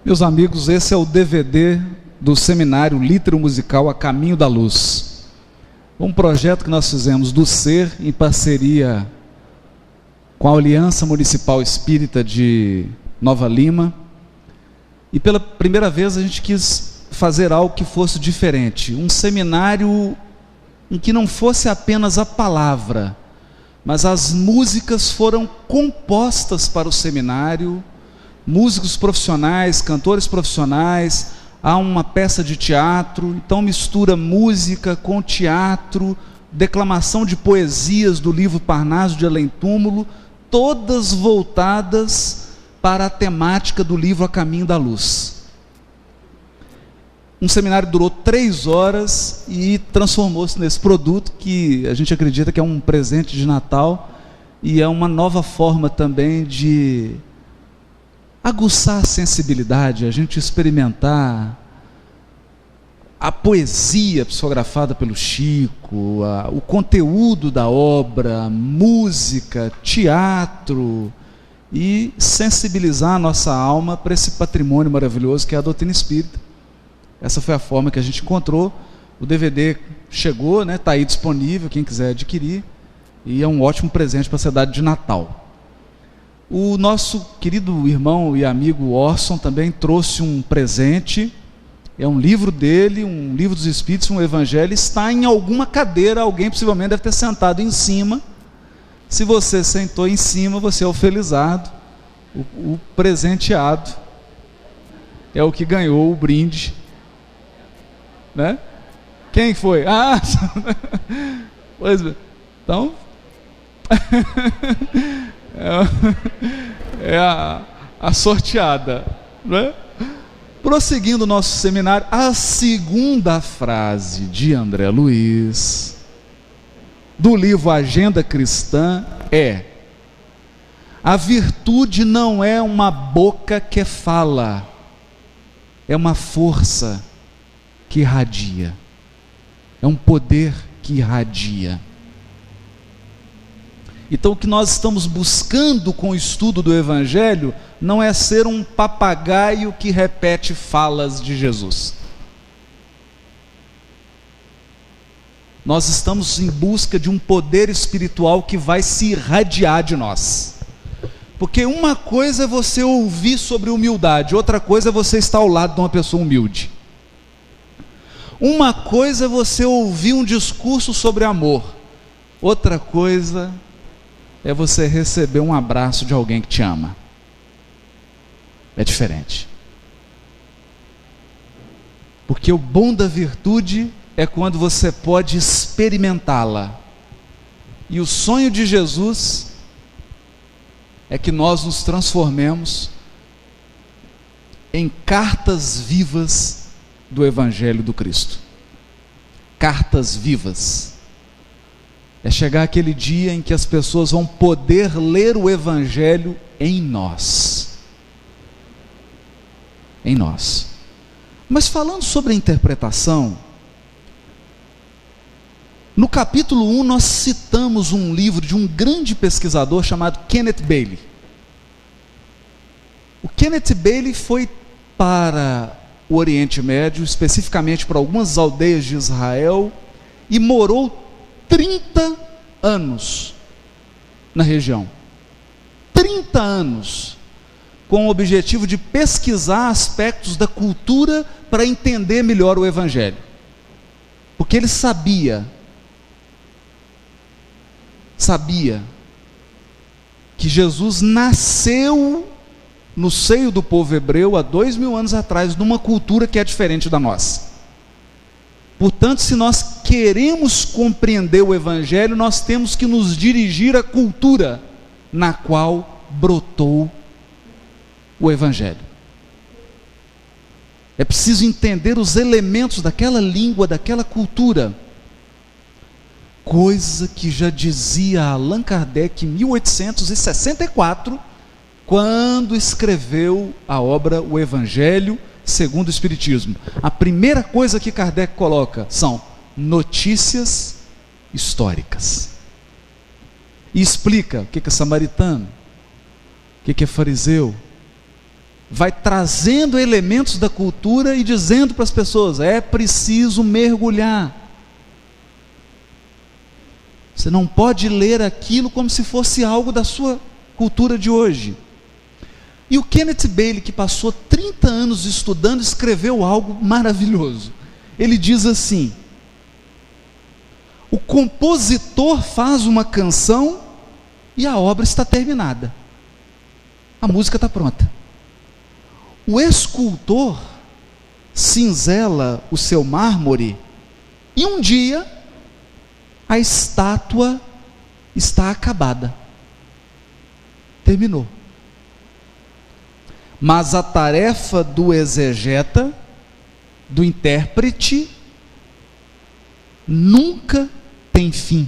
Meus amigos, esse é o DVD do seminário Lítero Musical A Caminho da Luz. Um projeto que nós fizemos do SER em parceria com a Aliança Municipal Espírita de Nova Lima. E pela primeira vez a gente quis fazer algo que fosse diferente. Um seminário em que não fosse apenas a palavra, mas as músicas foram compostas para o seminário, músicos profissionais, cantores profissionais, há uma peça de teatro, então mistura música com teatro, declamação de poesias do livro Parnaso de Além Túmulo, todas voltadas para a temática do livro A Caminho da Luz. Um seminário durou 3 horas e transformou-se nesse produto que a gente acredita que é um presente de Natal e é uma nova forma também de aguçar a sensibilidade, a gente experimentar a poesia psicografada pelo Chico, o conteúdo da obra, música, teatro, e sensibilizar a nossa alma para esse patrimônio maravilhoso que é a doutrina espírita. Essa foi a forma que a gente encontrou. O DVD chegou, né? Está aí disponível, quem quiser adquirir, e é um ótimo presente para a cidade de Natal. O nosso querido irmão e amigo Orson também trouxe um presente, é um livro dele, um livro dos Espíritos, um Evangelho, está em alguma cadeira, alguém possivelmente deve ter sentado em cima. Se você sentou em cima, você é o felizardo, o presenteado, é o que ganhou o brinde, né? Quem foi? Ah, pois bem, então... é a sorteada, né? Prosseguindo o nosso seminário, a segunda frase de André Luiz, do livro Agenda Cristã, é: a virtude não é uma boca que fala, é uma força que irradia, é um poder que irradia. Então, o que nós estamos buscando com o estudo do Evangelho não é ser um papagaio que repete falas de Jesus. Nós estamos em busca de um poder espiritual que vai se irradiar de nós. Porque uma coisa é você ouvir sobre humildade, outra coisa é você estar ao lado de uma pessoa humilde. Uma coisa é você ouvir um discurso sobre amor, outra coisa é você receber um abraço de alguém que te ama. É diferente. Porque o bom da virtude é quando você pode experimentá-la. E o sonho de Jesus é que nós nos transformemos em cartas vivas do Evangelho do Cristo. Cartas vivas. É chegar aquele dia em que as pessoas vão poder ler o Evangelho em nós. Em nós. Mas falando sobre a interpretação, no capítulo 1 nós citamos um livro de um grande pesquisador chamado Kenneth Bailey. O Kenneth Bailey foi para o Oriente Médio, especificamente para algumas aldeias de Israel, e morou 30 anos na região. 30 anos, com o objetivo de pesquisar aspectos da cultura para entender melhor o Evangelho. Porque ele sabia que Jesus nasceu no seio do povo hebreu há 2000 anos atrás, numa cultura que é diferente da nossa. Portanto, se nós queremos compreender o Evangelho, nós temos que nos dirigir à cultura na qual brotou o Evangelho. É preciso entender os elementos daquela língua, daquela cultura. Coisa que já dizia Allan Kardec em 1864, quando escreveu a obra O Evangelho segundo o Espiritismo. A primeira coisa que Kardec coloca são notícias históricas. E explica o que é samaritano, o que é fariseu, vai trazendo elementos da cultura e dizendo para as pessoas: é preciso mergulhar. Você não pode ler aquilo como se fosse algo da sua cultura de hoje. E o Kenneth Bailey, que passou 30 anos estudando, escreveu algo maravilhoso. Ele diz assim: o compositor faz uma canção e a obra está terminada. A música está pronta. O escultor cinzela o seu mármore e um dia a estátua está acabada. Terminou. Mas a tarefa do exegeta, do intérprete, nunca tem fim.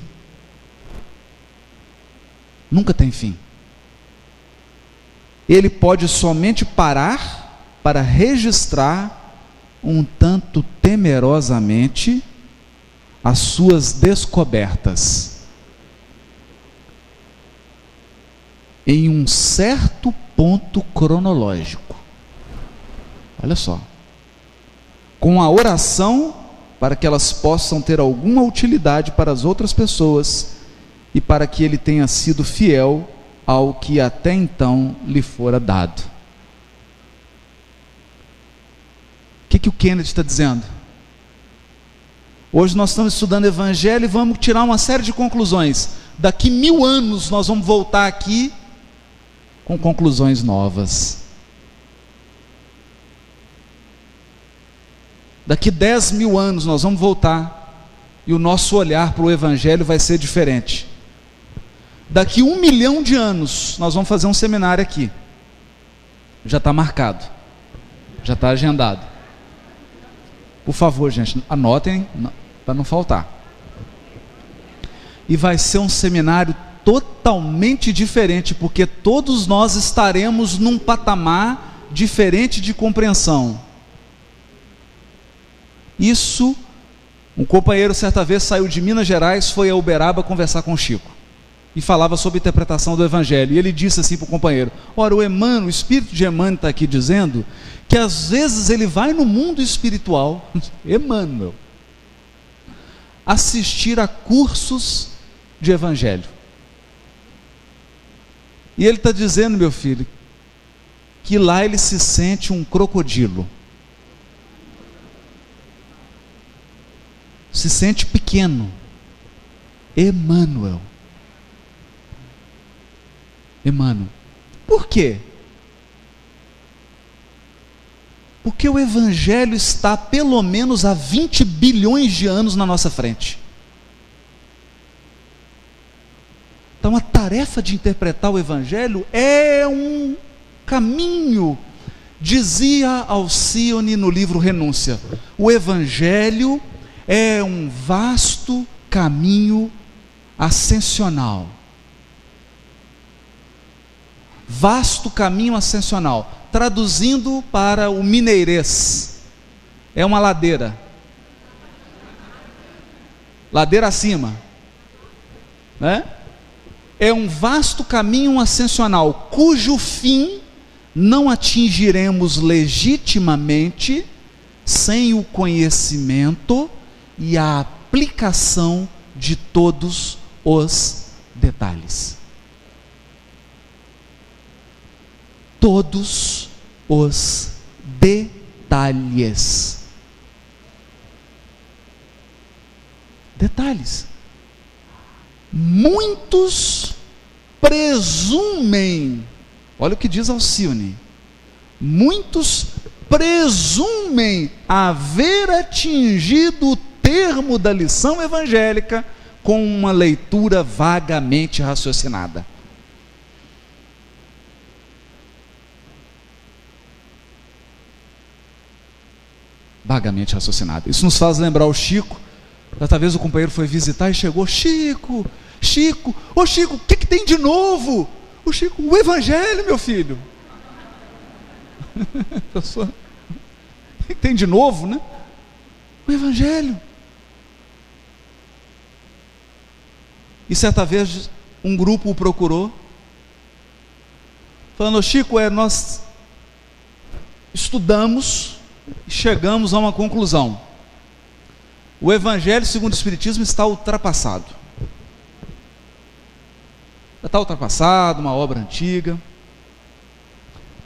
Nunca tem fim. Ele pode somente parar para registrar um tanto temerosamente as suas descobertas. Em um certo ponto cronológico. Olha só. Com a oração, para que elas possam ter alguma utilidade para as outras pessoas e para que ele tenha sido fiel ao que até então lhe fora dado. O que o Kenneth está dizendo? Hoje nós estamos estudando Evangelho e vamos tirar uma série de conclusões. Daqui 1000 anos nós vamos voltar aqui com conclusões novas. Daqui 10.000 anos nós vamos voltar e o nosso olhar para o Evangelho vai ser diferente. Daqui 1 milhão de anos nós vamos fazer um seminário aqui. Já está marcado, já está agendado. Por favor, gente, anotem para não faltar. E vai ser um seminário totalmente diferente, porque todos nós estaremos num patamar diferente de compreensão. Isso, um companheiro certa vez saiu de Minas Gerais, foi a Uberaba conversar com o Chico e falava sobre a interpretação do Evangelho, e ele disse assim para o companheiro: ora, o Emmanuel, o espírito de Emmanuel está aqui dizendo que às vezes ele vai no mundo espiritual, Emmanuel, assistir a cursos de Evangelho, e ele está dizendo, meu filho, que lá ele se sente um crocodilo, se sente pequeno. Emmanuel. Por quê? Porque o Evangelho está pelo menos há 20 bilhões de anos na nossa frente. Então a tarefa de interpretar o Evangelho é um caminho. Dizia Alcione no livro Renúncia: o Evangelho é um vasto caminho ascensional. Vasto caminho ascensional. Traduzindo para o mineirês, é uma ladeira. Ladeira acima, né? É um vasto caminho ascensional, cujo fim não atingiremos legitimamente sem o conhecimento e a aplicação de todos os detalhes. Todos os detalhes. Detalhes. Muitos presumem, olha o que diz Alcione, muitos presumem haver atingido o termo da lição evangélica com uma leitura vagamente raciocinada. Vagamente raciocinada. Isso nos faz lembrar o Chico. Outra vez o companheiro foi visitar e chegou: Chico, ô Chico, o que tem de novo? O Chico: o Evangelho, meu filho. O que tem de novo, né? O Evangelho. E certa vez um grupo o procurou, falando: Chico, nós estudamos e chegamos a uma conclusão: o Evangelho segundo o Espiritismo está ultrapassado. Já está ultrapassado, uma obra antiga.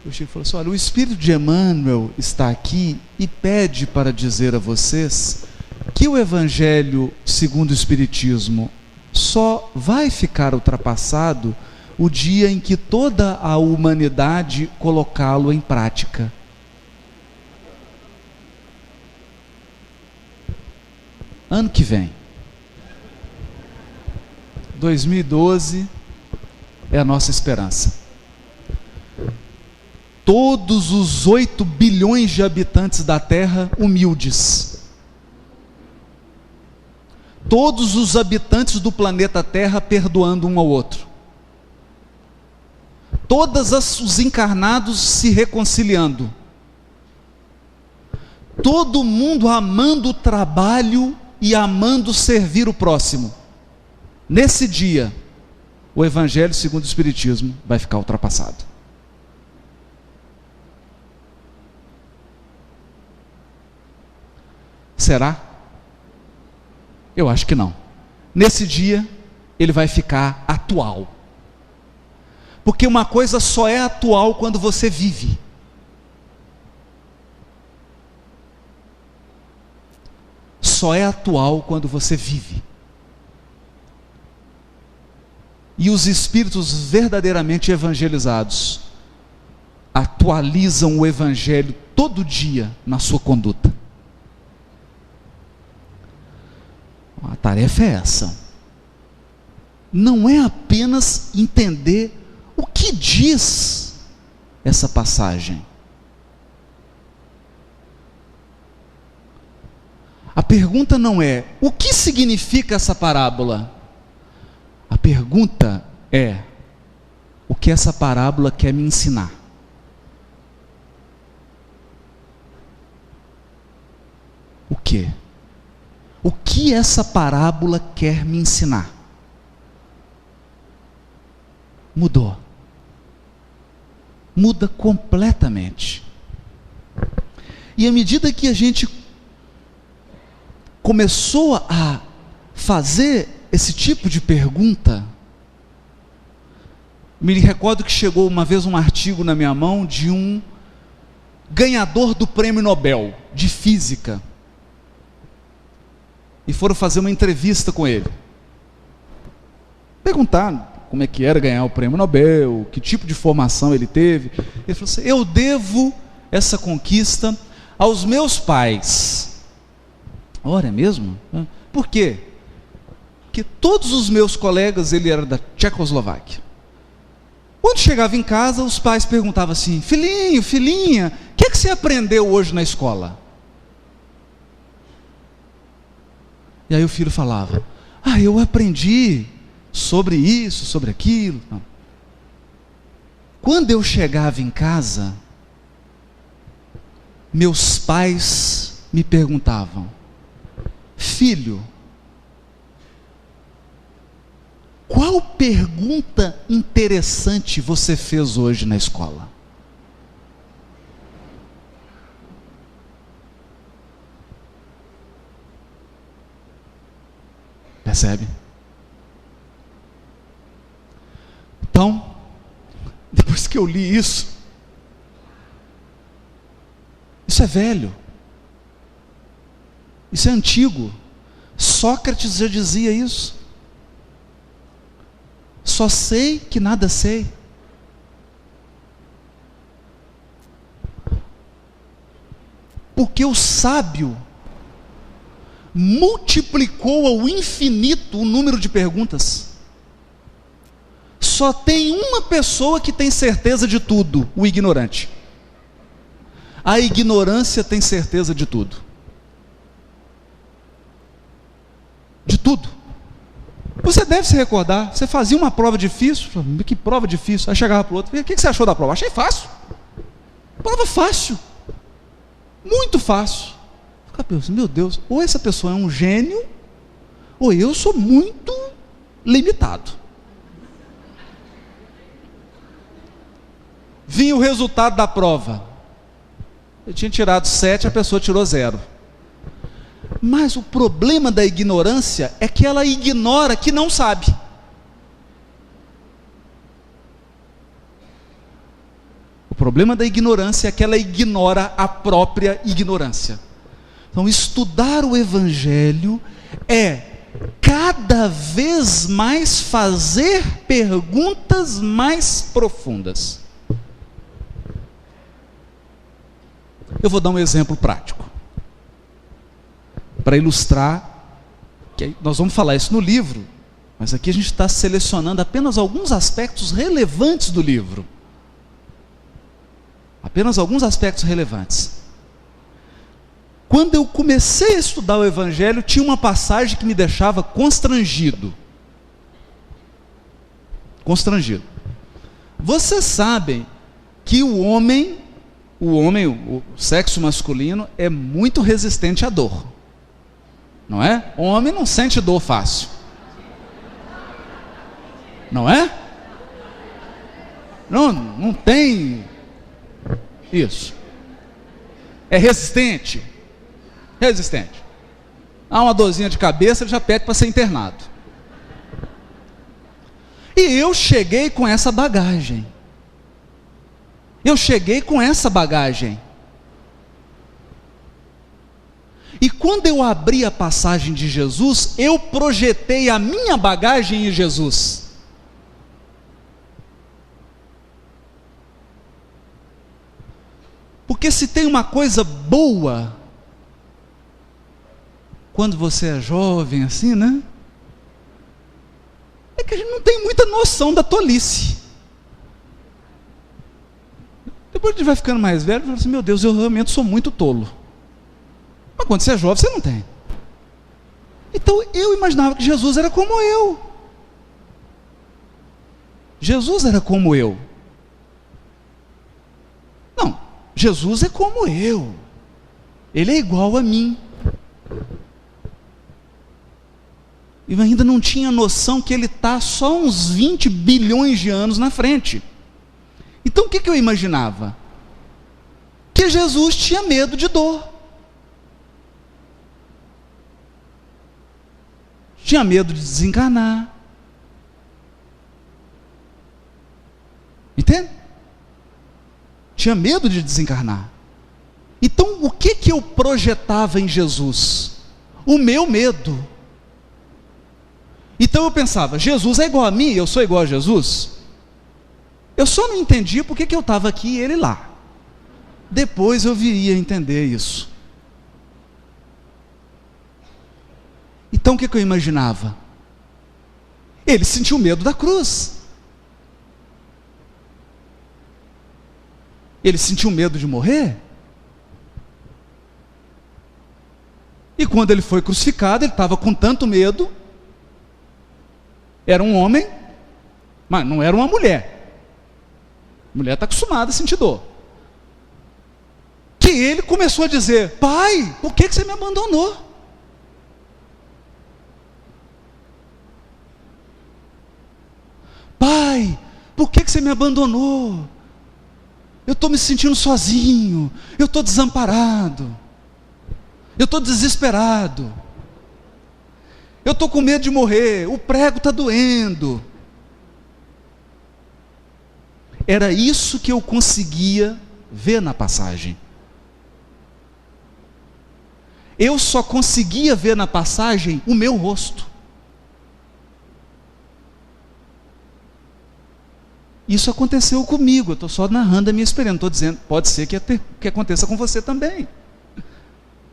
O Chico falou assim: olha, o Espírito de Emmanuel está aqui e pede para dizer a vocês que o Evangelho segundo o Espiritismo só vai ficar ultrapassado o dia em que toda a humanidade colocá-lo em prática. Ano que vem, 2012, é a nossa esperança. Todos os 8 bilhões de habitantes da Terra humildes. Todos os habitantes do planeta Terra perdoando um ao outro. Todos os encarnados se reconciliando. Todo mundo amando o trabalho e amando servir o próximo. Nesse dia, o Evangelho segundo o Espiritismo vai ficar ultrapassado. Será? Eu acho que não. Nesse dia, ele vai ficar atual. Porque uma coisa só é atual quando você vive. Só é atual quando você vive. E os espíritos verdadeiramente evangelizados atualizam o Evangelho todo dia na sua conduta. A tarefa é essa. Não é apenas entender o que diz essa passagem. A pergunta não é o que significa essa parábola. A pergunta é o que essa parábola quer me ensinar. O quê? O que essa parábola quer me ensinar? Mudou. Muda completamente. E à medida que a gente começou a fazer esse tipo de pergunta, me recordo que chegou uma vez um artigo na minha mão de um ganhador do Prêmio Nobel de Física. E foram fazer uma entrevista com ele. Perguntaram como é que era ganhar o Prêmio Nobel, que tipo de formação ele teve. Ele falou assim: eu devo essa conquista aos meus pais. Ora, é mesmo? Por quê? Porque todos os meus colegas, ele era da Tchecoslováquia. Quando chegava em casa, os pais perguntavam assim: filhinho, filhinha, o que é que você aprendeu hoje na escola? E aí o filho falava: eu aprendi sobre isso, sobre aquilo. Quando eu chegava em casa, meus pais me perguntavam: filho, qual pergunta interessante você fez hoje na escola? Percebe? Então, depois que eu li isso é velho, isso é antigo. Sócrates já dizia isso. Só sei que nada sei. Porque o sábio multiplicou ao infinito o número de perguntas. Só tem uma pessoa que tem certeza de tudo: o ignorante. A ignorância tem certeza de tudo. De tudo. Você deve se recordar, você fazia uma prova difícil. Que prova difícil? Aí chegava para o outro: o que você achou da prova? Achei fácil. Prova fácil. Muito fácil. Ficava pensando: meu Deus, ou essa pessoa é um gênio, ou eu sou muito limitado. Vinha o resultado da prova. Eu tinha tirado 7, a pessoa tirou 0. Mas o problema da ignorância é que ela ignora que não sabe. O problema da ignorância é que ela ignora a própria ignorância. Então, estudar o Evangelho é cada vez mais fazer perguntas mais profundas. Eu vou dar um exemplo prático, para ilustrar, que nós vamos falar isso no livro, mas aqui a gente está selecionando apenas alguns aspectos relevantes do livro. Apenas alguns aspectos relevantes. Quando eu comecei a estudar o Evangelho, tinha uma passagem que me deixava constrangido. Constrangido. Vocês sabem que o sexo masculino, é muito resistente à dor. Não é? O homem não sente dor fácil. Não é? Não tem isso. É resistente. Resistente. Há uma dorzinha de cabeça, ele já pede para ser internado. E eu cheguei com essa bagagem. E quando eu abri a passagem de Jesus, eu projetei a minha bagagem em Jesus. Porque se tem uma coisa boa, quando você é jovem assim, né? É que a gente não tem muita noção da tolice. Depois a gente vai ficando mais velho e fala assim, meu Deus, eu realmente sou muito tolo. Mas quando você é jovem, você não tem. Então eu imaginava que Jesus era como eu. Jesus era como eu. Não, Jesus é como eu. Ele é igual a mim. Eu ainda não tinha noção que ele está só uns 20 bilhões de anos na frente. Então o que eu imaginava? Que Jesus tinha medo de dor. Tinha medo de desencarnar. Entende? Tinha medo de desencarnar. Então o que eu projetava em Jesus? O meu medo. Então eu pensava, Jesus é igual a mim, eu sou igual a Jesus? Eu só não entendia porque que eu estava aqui e ele lá. Depois eu viria a entender isso. Então o que eu imaginava? Ele sentiu medo da cruz. Ele sentiu medo de morrer. E quando ele foi crucificado, ele estava com tanto medo. Era um homem, mas não era uma mulher. A mulher está acostumada a sentir dor. Que ele começou a dizer, pai, por que você me abandonou? Pai, por que você me abandonou? Eu estou me sentindo sozinho, eu estou desamparado, eu estou desesperado, eu estou com medo de morrer, o prego está doendo. Era isso que eu conseguia ver na passagem. Eu só conseguia ver na passagem o meu rosto. Isso aconteceu comigo, eu estou só narrando a minha experiência, não estou dizendo, pode ser que aconteça com você também.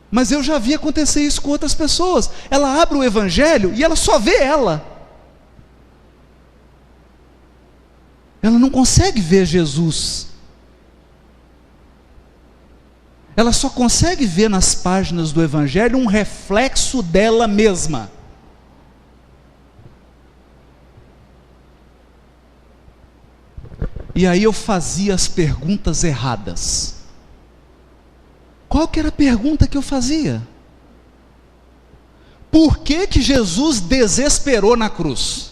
Mas eu já vi acontecer isso com outras pessoas. Ela abre o Evangelho e ela só vê ela. Ela não consegue ver Jesus. Ela só consegue ver nas páginas do Evangelho um reflexo dela mesma. E aí eu fazia as perguntas erradas. Qual que era a pergunta que eu fazia? Por que que Jesus desesperou na cruz?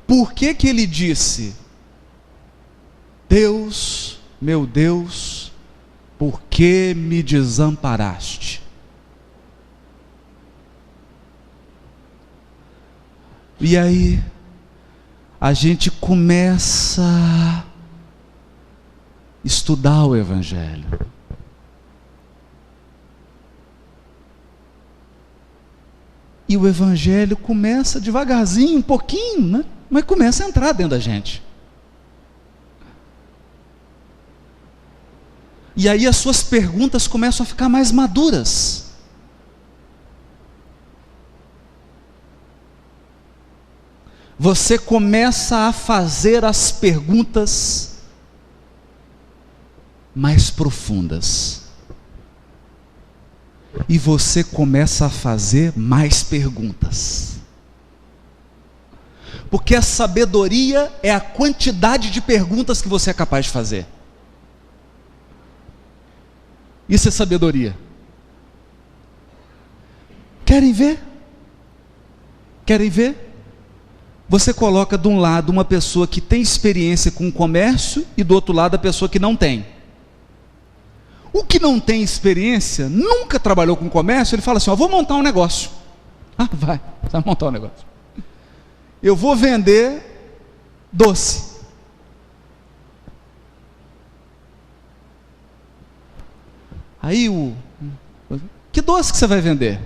por que que ele disse: Deus, meu Deus, por que me desamparaste? E aí a gente começa a estudar o Evangelho. E o Evangelho começa devagarzinho, um pouquinho, né? Mas começa a entrar dentro da gente. E aí as suas perguntas começam a ficar mais maduras. Você começa a fazer as perguntas mais profundas. E você começa a fazer mais perguntas. Porque a sabedoria é a quantidade de perguntas que você é capaz de fazer. Isso é sabedoria. Querem ver? Querem ver? Você coloca de um lado uma pessoa que tem experiência com o comércio e do outro lado a pessoa que não tem. O que não tem experiência, nunca trabalhou com comércio, ele fala assim: ó, vou montar um negócio. Ah, vai montar um negócio. Eu vou vender doce. Aí que doce que você vai vender?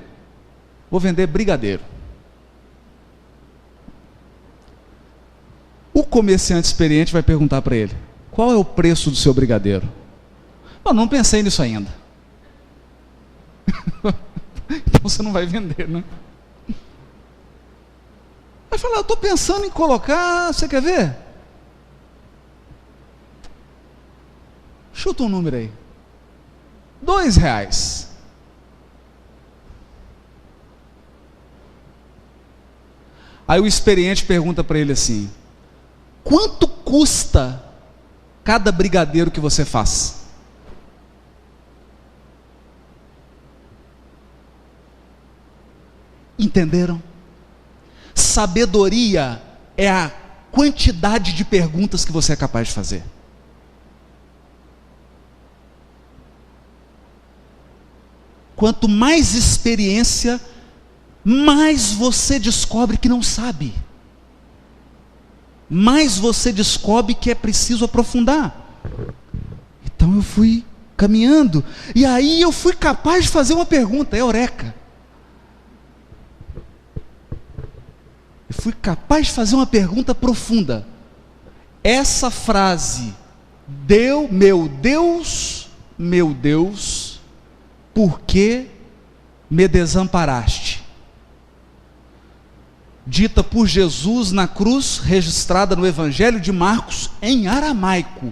Vou vender brigadeiro. O comerciante experiente vai perguntar para ele: qual é o preço do seu brigadeiro? Não pensei nisso ainda. Então você não vai vender, né? Vai falar: eu estou pensando em colocar, você quer ver? Chuta um número aí. R$2. Aí o experiente pergunta para ele assim: quanto custa cada brigadeiro que você faz? Entenderam? Sabedoria é a quantidade de perguntas que você é capaz de fazer. Quanto mais experiência, mais você descobre que não sabe. Mais você descobre que é preciso aprofundar. Então eu fui caminhando, e aí eu fui capaz de fazer uma pergunta, eureka. Eu fui capaz de fazer uma pergunta profunda. Essa frase, meu Deus, por que me desamparaste? Dita por Jesus na cruz, registrada no Evangelho de Marcos, em aramaico: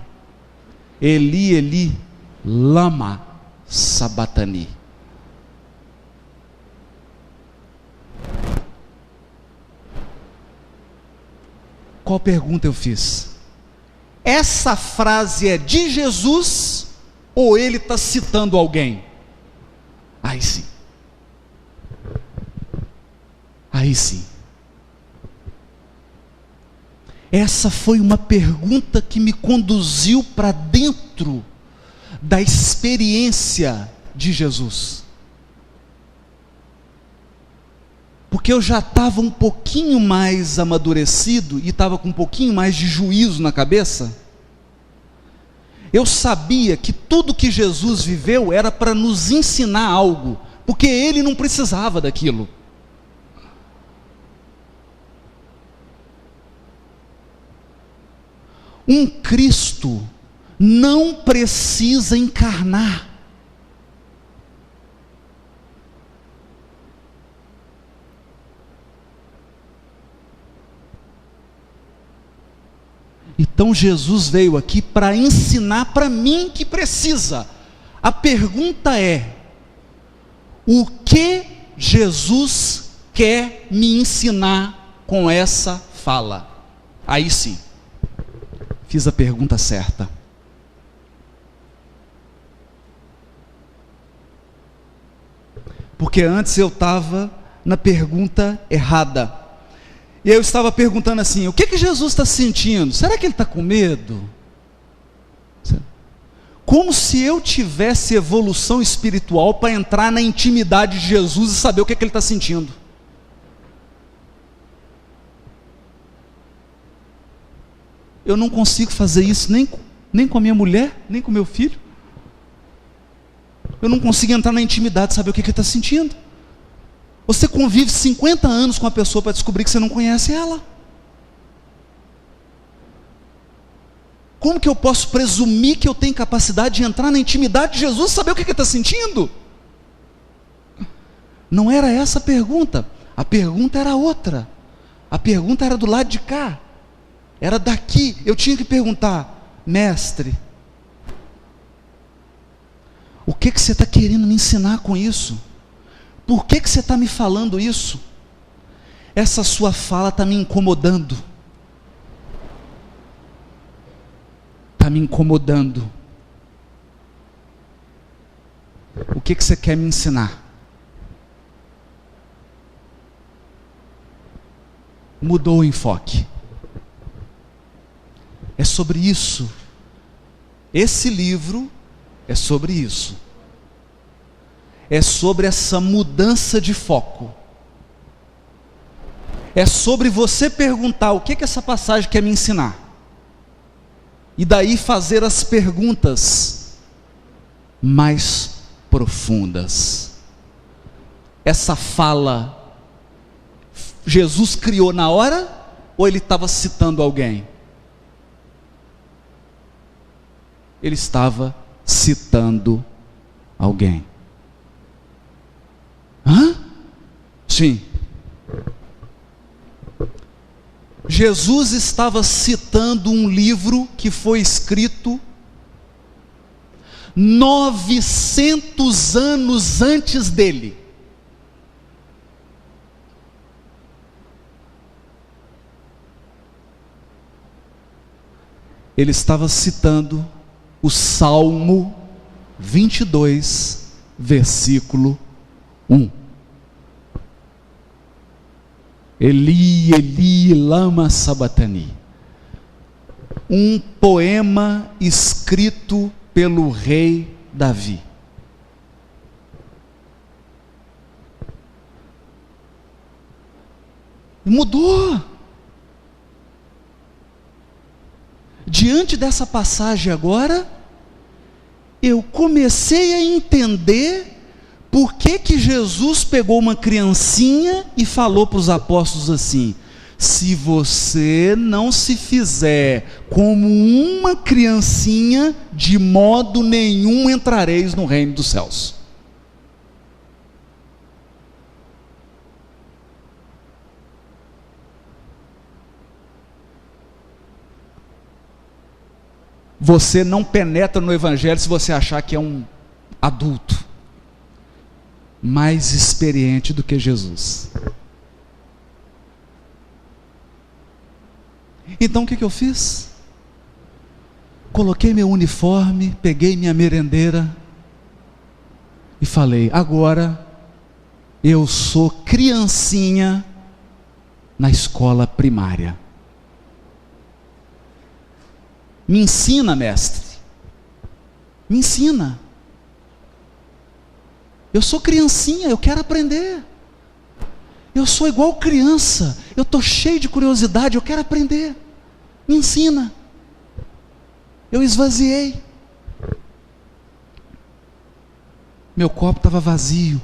Eli, Eli, lama sabatani. Qual pergunta eu fiz? Essa frase é de Jesus ou ele está citando alguém? Aí sim. Aí sim. Essa foi uma pergunta que me conduziu para dentro da experiência de Jesus. Porque eu já estava um pouquinho mais amadurecido e estava com um pouquinho mais de juízo na cabeça. Eu sabia que tudo que Jesus viveu era para nos ensinar algo, porque ele não precisava daquilo. Um Cristo não precisa encarnar. Então Jesus veio aqui para ensinar para mim que precisa. A pergunta é: o que Jesus quer me ensinar com essa fala? Aí sim, fiz a pergunta certa. Porque antes eu estava na pergunta errada. E eu estava perguntando assim: o que que Jesus está sentindo? Será que ele está com medo? Como se eu tivesse evolução espiritual para entrar na intimidade de Jesus e saber o que que ele está sentindo. Eu não consigo fazer isso nem com a minha mulher, nem com meu filho. Eu não consigo entrar na intimidade e saber o que que ele está sentindo. Você convive 50 anos com a pessoa para descobrir que você não conhece ela. Como que eu posso presumir que eu tenho capacidade de entrar na intimidade de Jesus e saber o que ele está sentindo? Não era essa a pergunta. A pergunta era outra. A pergunta era do lado de cá. Era daqui. Eu tinha que perguntar: mestre, o que que você está querendo me ensinar com isso? Por que que você está me falando isso? Essa sua fala está me incomodando. Está me incomodando. O que que você quer me ensinar? Mudou o enfoque. É sobre isso. Esse livro é sobre isso. É sobre essa mudança de foco. É sobre você perguntar: o que que essa passagem quer me ensinar? E daí fazer as perguntas mais profundas. Essa fala, Jesus criou na hora ou ele estava citando alguém? Ele estava citando alguém. Hã? Sim. Jesus estava citando um livro que foi escrito 900 anos antes dele. Ele estava citando o Salmo 22, versículo 1. Eli, Eli, lama sabatani. Um poema escrito pelo rei Davi. Mudou. Diante dessa passagem agora, eu comecei a entender por que que Jesus pegou uma criancinha e falou para os apóstolos assim: se você não se fizer como uma criancinha, de modo nenhum entrareis no reino dos céus. Você não penetra no evangelho se você achar que é um adulto mais experiente do que Jesus. Então o que eu fiz? Coloquei meu uniforme, peguei minha merendeira e falei: agora eu sou criancinha na escola primária. Me ensina, mestre. Me ensina. Eu sou criancinha, eu quero aprender. Eu sou igual criança, eu estou cheio de curiosidade, eu quero aprender. Me ensina. Eu esvaziei. Meu copo estava vazio.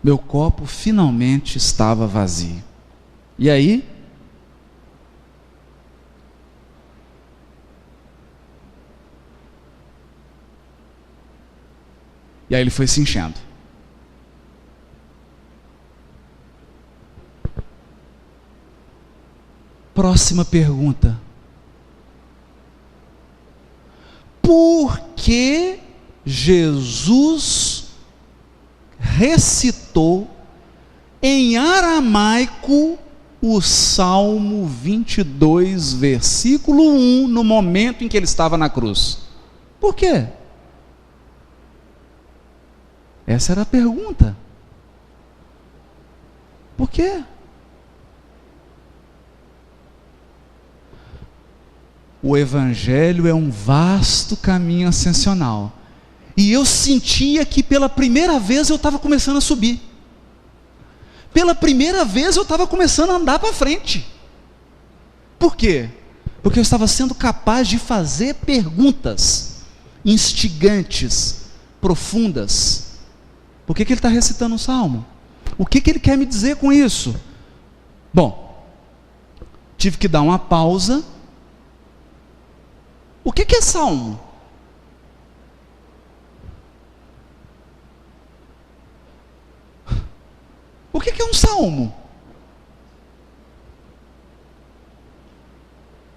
Meu copo finalmente estava vazio. E aí? E aí ele foi se enchendo. Próxima pergunta. Por que Jesus recitou em aramaico o Salmo 22, versículo 1, no momento em que ele estava na cruz? Por quê? Essa era a pergunta. Por quê? O Evangelho é um vasto caminho ascensional. E eu sentia que pela primeira vez eu estava começando a subir. Pela primeira vez eu estava começando a andar para frente. Por quê? Porque eu estava sendo capaz de fazer perguntas instigantes, profundas. Por que ele está recitando um salmo? O que ele quer me dizer com isso? Bom, tive que dar uma pausa. O que é salmo? O que é um salmo?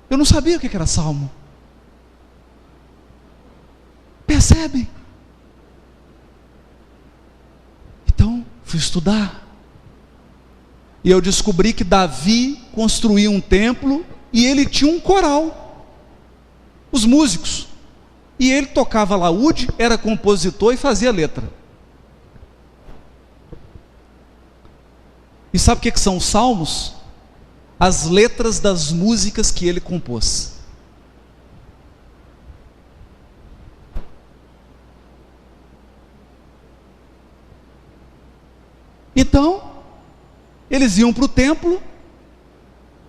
Eu não sabia o que era salmo. Percebe? Então, fui estudar. E eu descobri que Davi construiu um templo e ele tinha um coral. Os músicos. E ele tocava laúde, era compositor e fazia letra. E sabe o que são os salmos? As letras das músicas que ele compôs. Então, eles iam para o templo,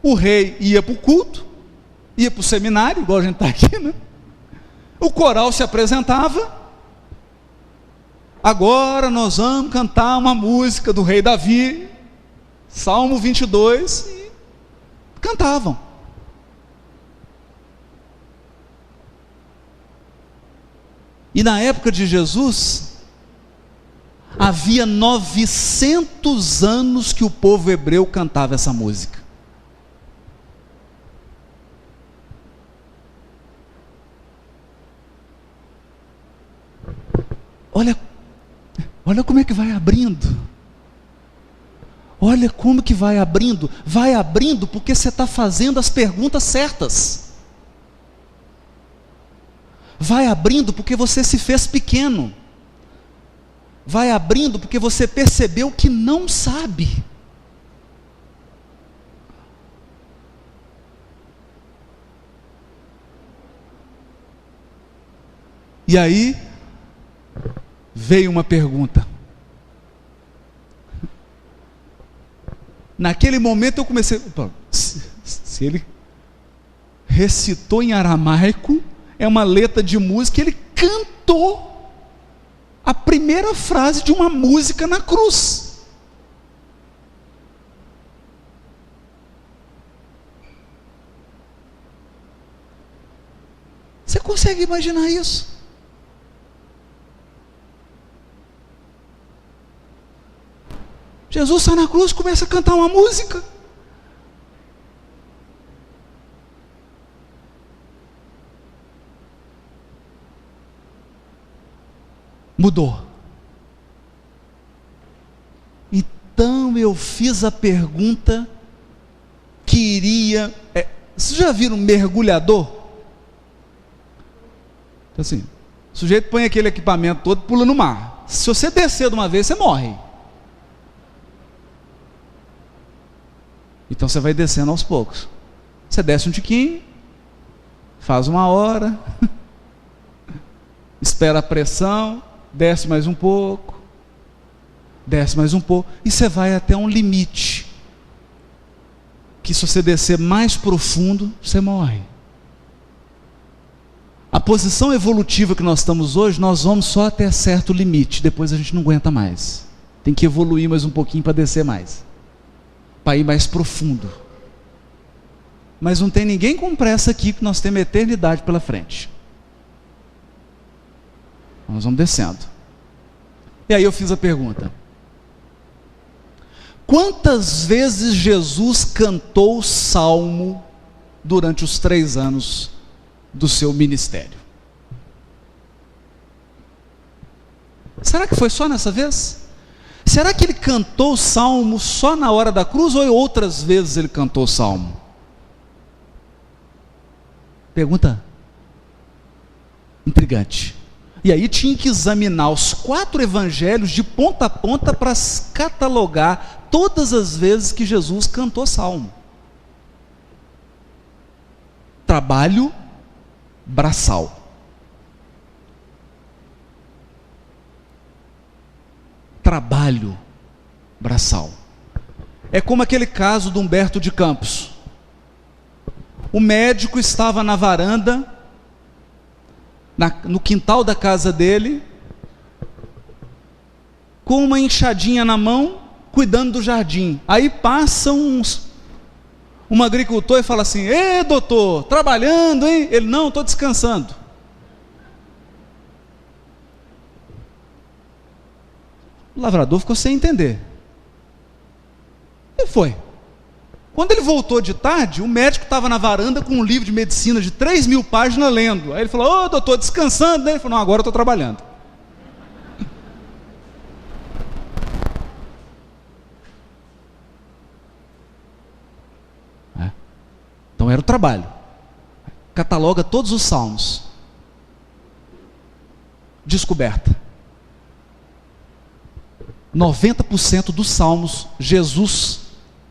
o rei ia para o culto, ia para o seminário, igual a gente está aqui, né? O coral se apresentava. Agora nós vamos cantar uma música do rei Davi, Salmo 22, e cantavam. E na época de Jesus, havia 900 anos que o povo hebreu cantava essa música. Olha como é que vai abrindo. Olha como que vai abrindo. Vai abrindo porque você está fazendo as perguntas certas. Vai abrindo porque você se fez pequeno. Vai abrindo porque você percebeu que não sabe. E aí veio uma pergunta. Naquele momento eu comecei, se ele recitou em aramaico, é uma letra de música, ele cantou a primeira frase de uma música na cruz. Você consegue imaginar isso? Jesus sai na cruz e começa a cantar uma música. Mudou. Então eu fiz a pergunta que iria... Vocês já viram um mergulhador? Então, assim, o sujeito põe aquele equipamento todo e pula no mar. Se você descer de uma vez, você morre. Então você vai descendo aos poucos. Você desce um tiquinho, faz uma hora, espera a pressão, desce mais um pouco, e você vai até um limite, que se você descer mais profundo, você morre. A posição evolutiva que nós estamos hoje, nós vamos só até certo limite, depois a gente não aguenta mais. Tem que evoluir mais um pouquinho para descer mais, para ir mais profundo. Mas não tem ninguém com pressa aqui, que nós temos a eternidade pela frente. Nós vamos descendo. E aí eu fiz a pergunta: quantas vezes Jesus cantou o salmo durante os 3 anos do seu ministério? Será que foi só nessa vez? Será que ele cantou o salmo só na hora da cruz, ou outras vezes ele cantou o salmo? Pergunta intrigante. E aí tinha que examinar os 4 evangelhos de ponta a ponta para catalogar todas as vezes que Jesus cantou salmo. Trabalho braçal. Trabalho braçal. É como aquele caso do Humberto de Campos. O médico estava na varanda, no quintal da casa dele, com uma enxadinha na mão, cuidando do jardim. Aí passa um agricultor e fala assim: "Ê, doutor, trabalhando, hein?" Ele: "Não, estou descansando." O lavrador ficou sem entender. E foi. Quando ele voltou de tarde, o médico estava na varanda com um livro de medicina de 3.000 páginas lendo. Aí ele falou: "Ô, doutor, descansando, né?" Ele falou: "Não, agora eu estou trabalhando." Então era o trabalho. Cataloga todos os salmos. Descoberta: 90% dos salmos Jesus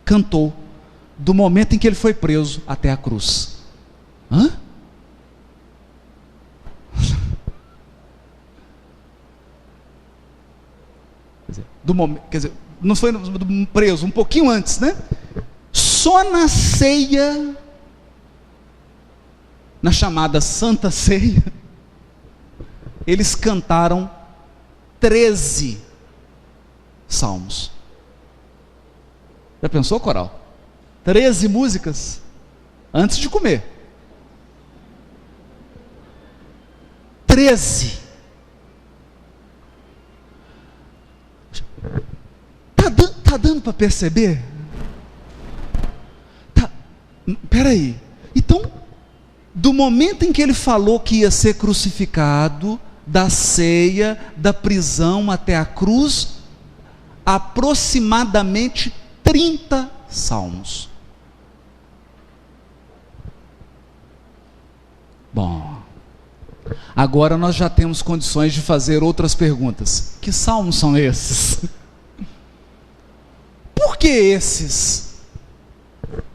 cantou do momento em que ele foi preso até a cruz. Hã? Quer dizer, não foi preso, um pouquinho antes, né? Só na ceia, na chamada Santa Ceia, eles cantaram 13 salmos. Já pensou, coral? 13 músicas antes de comer. 13. Tá dando para perceber? Peraí. Então, do momento em que ele falou que ia ser crucificado, da ceia, da prisão até a cruz, aproximadamente 30 salmos. Bom, agora nós já temos condições de fazer outras perguntas. Que salmos são esses? Por que esses?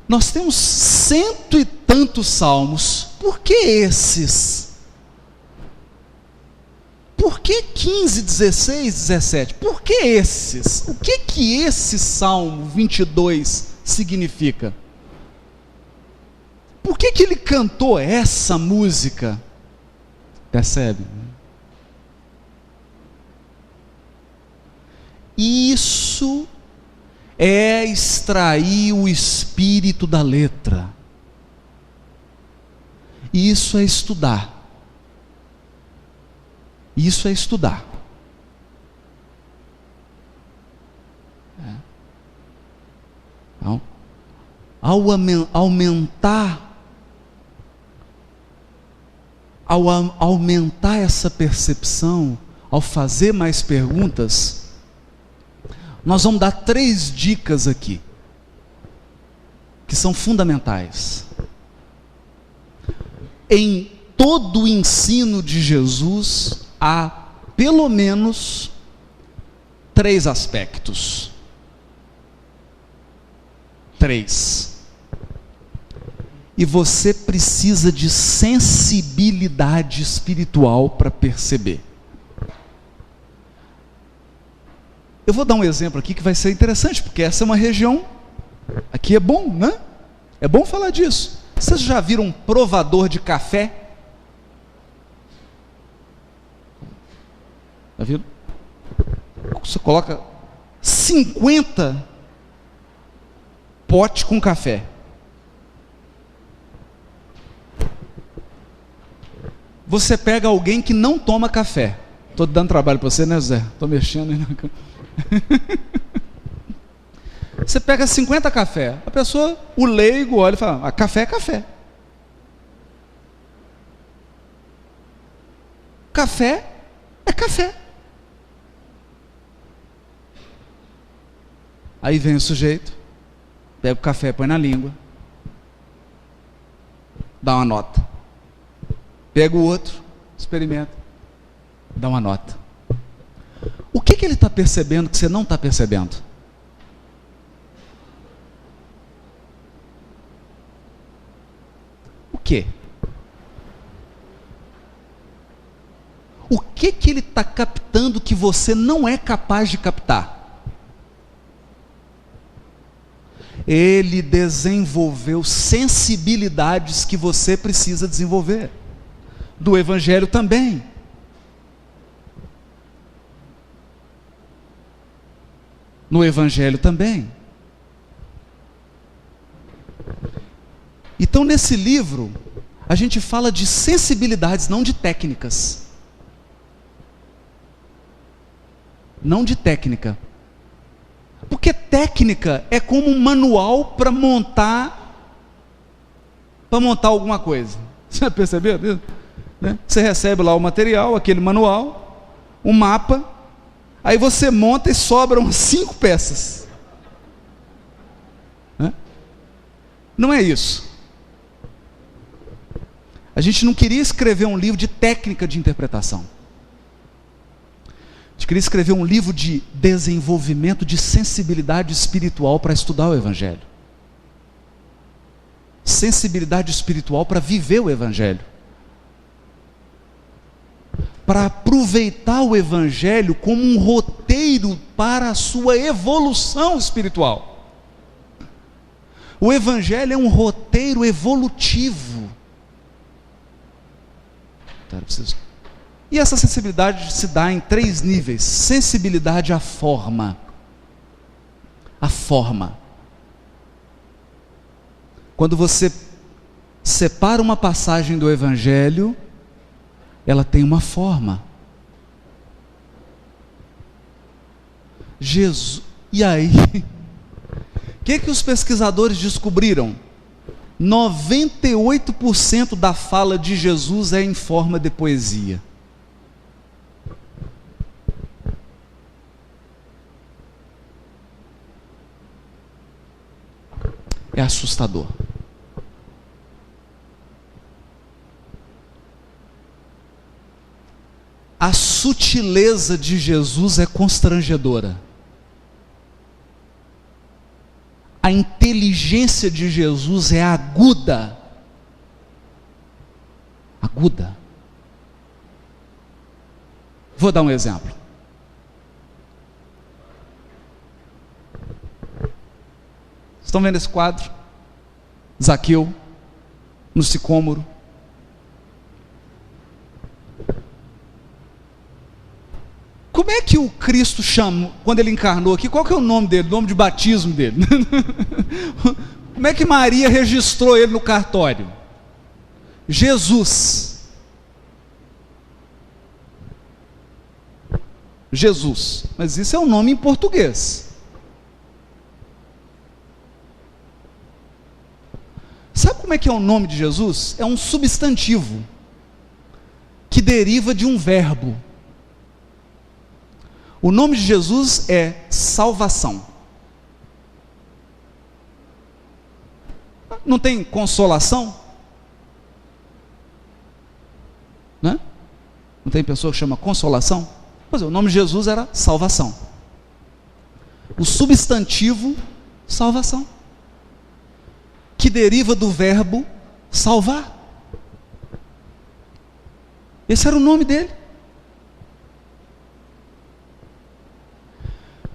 Nós temos 100 e tantos salmos. Por que esses? Por que 15, 16, 17? Por que esses? O que esse Salmo 22 significa? Por que ele cantou essa música? Percebe? Isso é extrair o espírito da letra. Isso é estudar. Isso é estudar. Então, ao aumentar essa percepção, ao fazer mais perguntas, nós vamos dar 3 dicas aqui, que são fundamentais. Em todo o ensino de Jesus, há pelo menos 3 aspectos. 3. E você precisa de sensibilidade espiritual para perceber. Eu vou dar um exemplo aqui que vai ser interessante, porque essa é uma região, aqui é bom, né? É bom falar disso. Vocês já viram um provador de café? Já viram? Você coloca 50 potes com café. Você pega alguém que não toma café. Estou dando trabalho para você, né, Zé? Estou mexendo aí na cama. Você pega 50 café. A pessoa, o leigo, olha e fala: café é café. Café é café. Aí vem o sujeito, pega o café, põe na língua, dá uma nota. Pega o outro, experimenta. Dá uma nota. O que ele está percebendo que você não está percebendo? O quê? O que ele está captando que você não é capaz de captar? Ele desenvolveu sensibilidades que você precisa desenvolver. Do Evangelho também. No Evangelho também. Então, nesse livro, a gente fala de sensibilidades, não de técnicas. Não de técnica. Porque técnica é como um manual para montar alguma coisa. Você já percebeu isso? Né? Você recebe lá o material, aquele manual, um mapa, aí você monta e sobram 5 peças. Né? Não é isso. A gente não queria escrever um livro de técnica de interpretação. A gente queria escrever um livro de desenvolvimento de sensibilidade espiritual para estudar o Evangelho. Sensibilidade espiritual para viver o Evangelho. Para aproveitar o Evangelho como um roteiro para a sua evolução espiritual. O Evangelho é um roteiro evolutivo. Então, eu preciso... E essa sensibilidade se dá em 3 níveis. Sensibilidade à forma. A forma. Quando você separa uma passagem do Evangelho, ela tem uma forma. Jesus. E aí? O que os pesquisadores descobriram? 98% da fala de Jesus é em forma de poesia. É assustador. A sutileza de Jesus é constrangedora. A inteligência de Jesus é aguda. Aguda. Vou dar um exemplo. Estão vendo esse quadro? Zaqueu, no sicômoro. Como é que o Cristo chama, quando ele encarnou aqui, qual que é o nome dele, o nome de batismo dele? Como é que Maria registrou ele no cartório? Jesus. Jesus. Mas isso é um nome em português. Sabe como é que é o nome de Jesus? É um substantivo que deriva de um verbo. O nome de Jesus é salvação. Não tem consolação? Né? Não tem pessoa que chama consolação? Pois é, o nome de Jesus era salvação. O substantivo, salvação, que deriva do verbo salvar. Esse era o nome dele.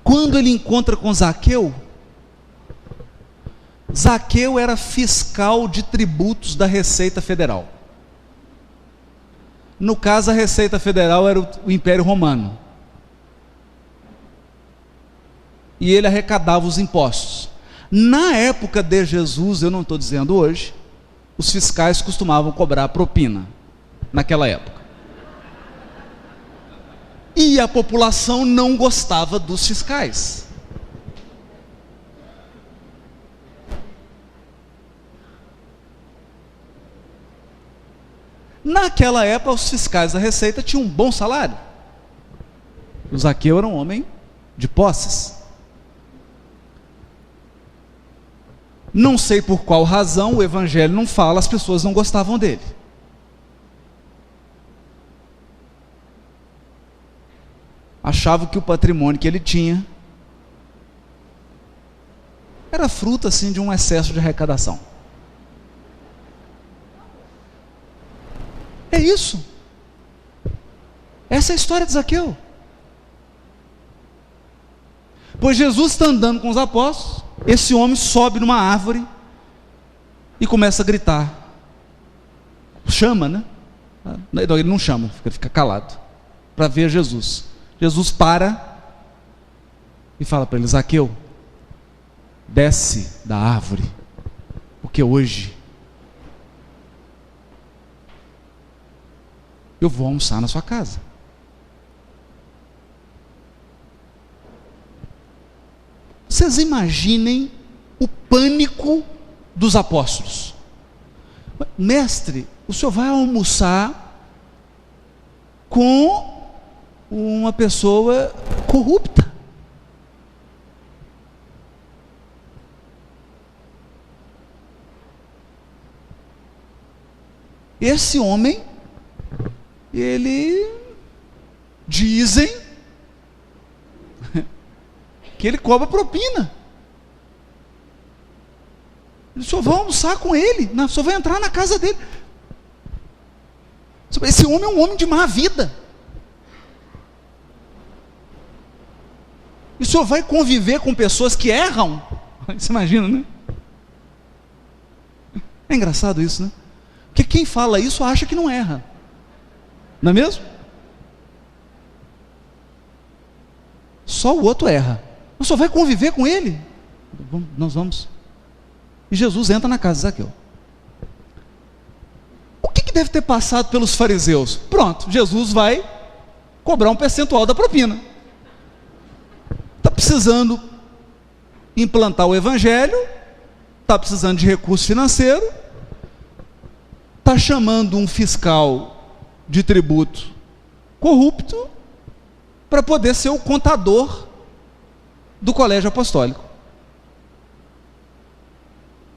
Quando ele encontra com Zaqueu, Zaqueu era fiscal de tributos da Receita Federal. No caso, a Receita Federal era o Império Romano. E ele arrecadava os impostos. Na época de Jesus, eu não estou dizendo hoje, os fiscais costumavam cobrar propina, naquela época. E a população não gostava dos fiscais. Naquela época, os fiscais da Receita tinham um bom salário. O Zaqueu era um homem de posses. Não sei por qual razão, o Evangelho não fala, as pessoas não gostavam dele. achava que o patrimônio que ele tinha era fruto assim de um excesso de arrecadação. É isso. Essa é a história de Zaqueu. Pois Jesus está andando com os apóstolos, esse homem sobe numa árvore e começa a gritar. Chama, né? Não, ele não chama, fica calado para ver Jesus. Jesus para e fala para ele: Zaqueu, desce da árvore, porque hoje eu vou almoçar na sua casa. Vocês imaginem o pânico dos apóstolos. Mestre, o senhor vai almoçar com uma pessoa corrupta. Esse homem, dizem que ele cobra propina. O senhor vai almoçar com ele, o senhor vai entrar na casa dele. Esse homem é um homem de má vida. E o senhor vai conviver com pessoas que erram? Você imagina, né? É engraçado isso, né? Porque quem fala isso acha que não erra. Não é mesmo? Só o outro erra. Mas só vai conviver com ele? Nós vamos. E Jesus entra na casa de Zaqueu. O que deve ter passado pelos fariseus? Pronto, Jesus vai cobrar um percentual da propina. Está precisando implantar o evangelho, está precisando de recurso financeiro, está chamando um fiscal de tributo corrupto para poder ser o contador do colégio apostólico.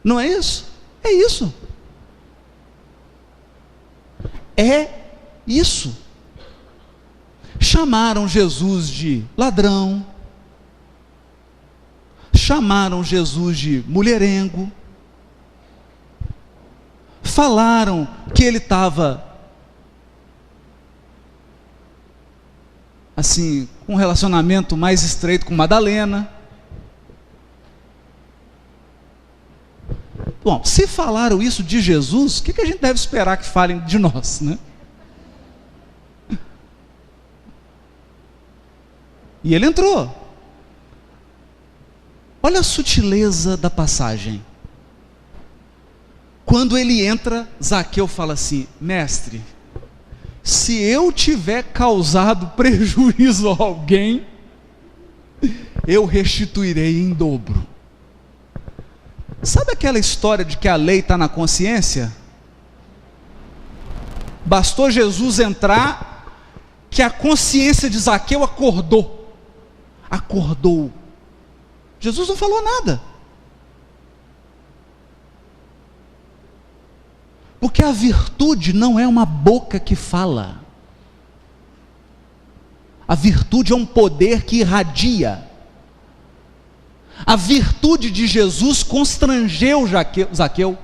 Não é isso? É isso. É isso. Chamaram Jesus de ladrão, chamaram Jesus de mulherengo, falaram que ele estava assim, com um relacionamento mais estreito com Madalena. Bom, se falaram isso de Jesus, o que a gente deve esperar que falem de nós, né? E ele entrou. Olha a sutileza da passagem. Quando ele entra, Zaqueu fala assim: mestre, se eu tiver causado prejuízo a alguém, eu restituirei em dobro. Sabe aquela história de que a lei está na consciência? Bastou Jesus entrar, que a consciência de Zaqueu acordou. Acordou. Jesus não falou nada. Porque a virtude não é uma boca que fala. A virtude é um poder que irradia. A virtude de Jesus constrangeu Zaqueu.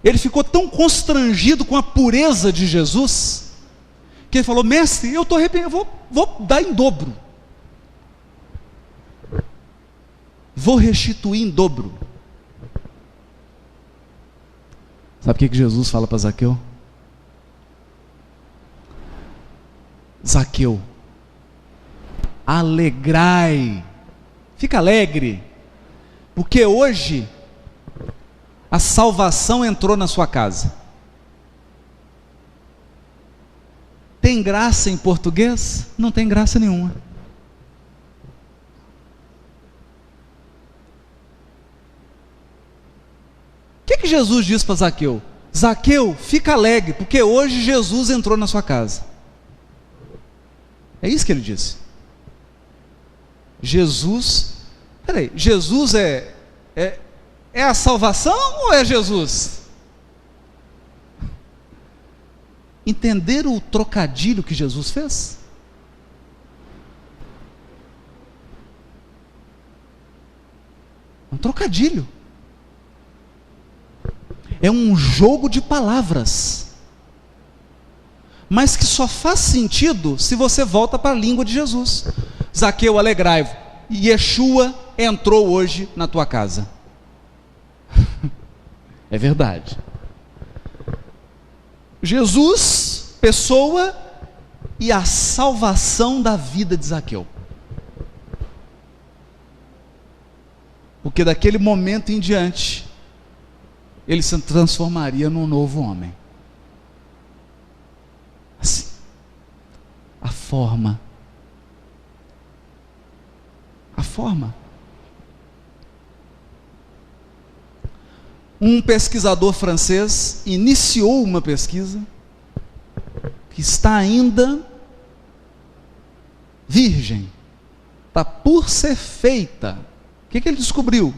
Ele ficou tão constrangido com a pureza de Jesus, que ele falou: mestre, eu estou arrependido, vou dar em dobro. Vou restituir em dobro. Sabe o que Jesus fala para Zaqueu? Zaqueu, alegrai, fica alegre, porque hoje a salvação entrou na sua casa. Tem graça em português? Não tem graça nenhuma. O que Jesus diz para Zaqueu? Zaqueu, fica alegre, porque hoje Jesus entrou na sua casa. É isso que ele disse. Jesus é a salvação ou é Jesus? Entenderam o trocadilho que Jesus fez? Um trocadilho. É um jogo de palavras, mas que só faz sentido se você volta para a língua de Jesus. Zaqueu, alegrai-vos, Yeshua entrou hoje na tua casa. É verdade. Jesus, pessoa, e a salvação da vida de Zaqueu. Porque daquele momento em diante, ele se transformaria num novo homem. Assim, a forma. Um pesquisador francês iniciou uma pesquisa que está ainda virgem, está por ser feita. O que ele descobriu?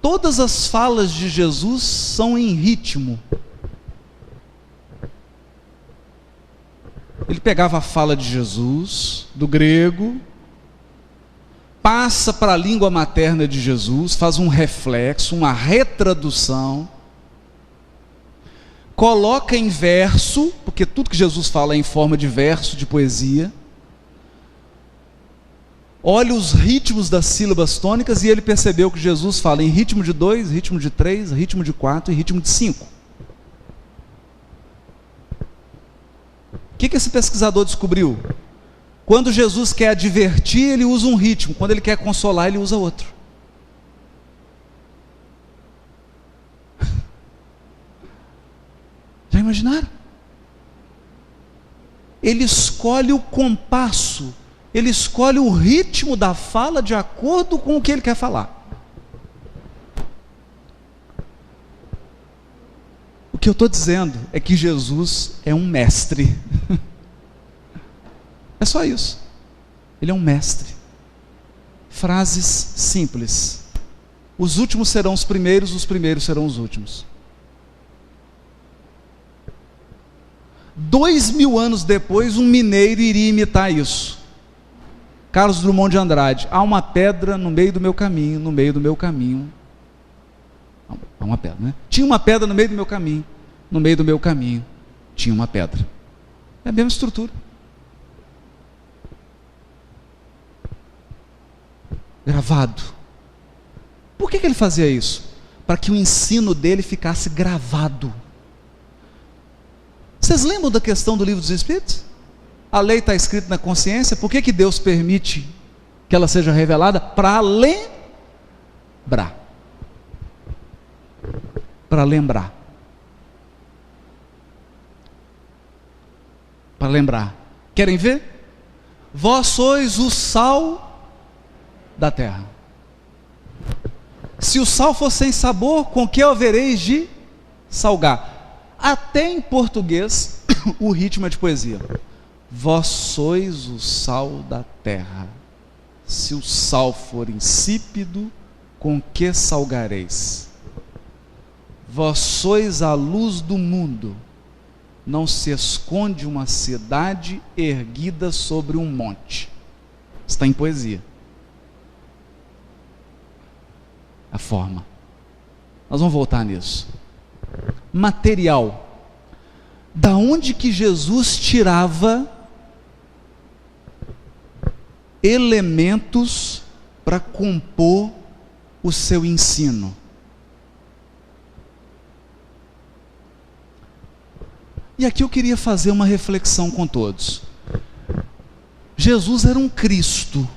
Todas as falas de Jesus são em ritmo. Ele pegava a fala de Jesus, do grego, passa para a língua materna de Jesus, faz um reflexo, uma retradução, coloca em verso, porque tudo que Jesus fala é em forma de verso, de poesia. Olha os ritmos das sílabas tônicas e ele percebeu que Jesus fala em ritmo de 2, ritmo de 3, ritmo de 4 e ritmo de 5. O que esse pesquisador descobriu? Quando Jesus quer advertir, ele usa um ritmo. Quando ele quer consolar, ele usa outro. Já imaginaram? Ele escolhe o compasso, ele escolhe o ritmo da fala de acordo com o que ele quer falar. O que eu estou dizendo é que Jesus é um mestre. É só isso. Ele é um mestre. Frases simples. Os últimos serão os primeiros serão os últimos. 2000 anos depois, um mineiro iria imitar isso. Carlos Drummond de Andrade. Há uma pedra no meio do meu caminho, no meio do meu caminho. Há uma pedra, né? Tinha uma pedra no meio do meu caminho, no meio do meu caminho tinha uma pedra. É a mesma estrutura. Gravado. Por que ele fazia isso? Para que o ensino dele ficasse gravado. Vocês lembram da questão do livro dos Espíritos? A lei está escrita na consciência. Por que Deus permite que ela seja revelada? Para lembrar. Para lembrar. Para lembrar. Querem ver? Vós sois o sal da terra. Se o sal for sem sabor, com que havereis de salgar? Até em português o ritmo é de poesia. Vós sois o sal da terra. Se o sal for insípido, com que salgareis? Vós sois a luz do mundo. Não se esconde uma cidade erguida sobre um monte. Está em poesia. A forma. Nós vamos voltar nisso. Material. Da onde que Jesus tirava elementos para compor o seu ensino? E aqui eu queria fazer uma reflexão com todos. Jesus era um Cristo.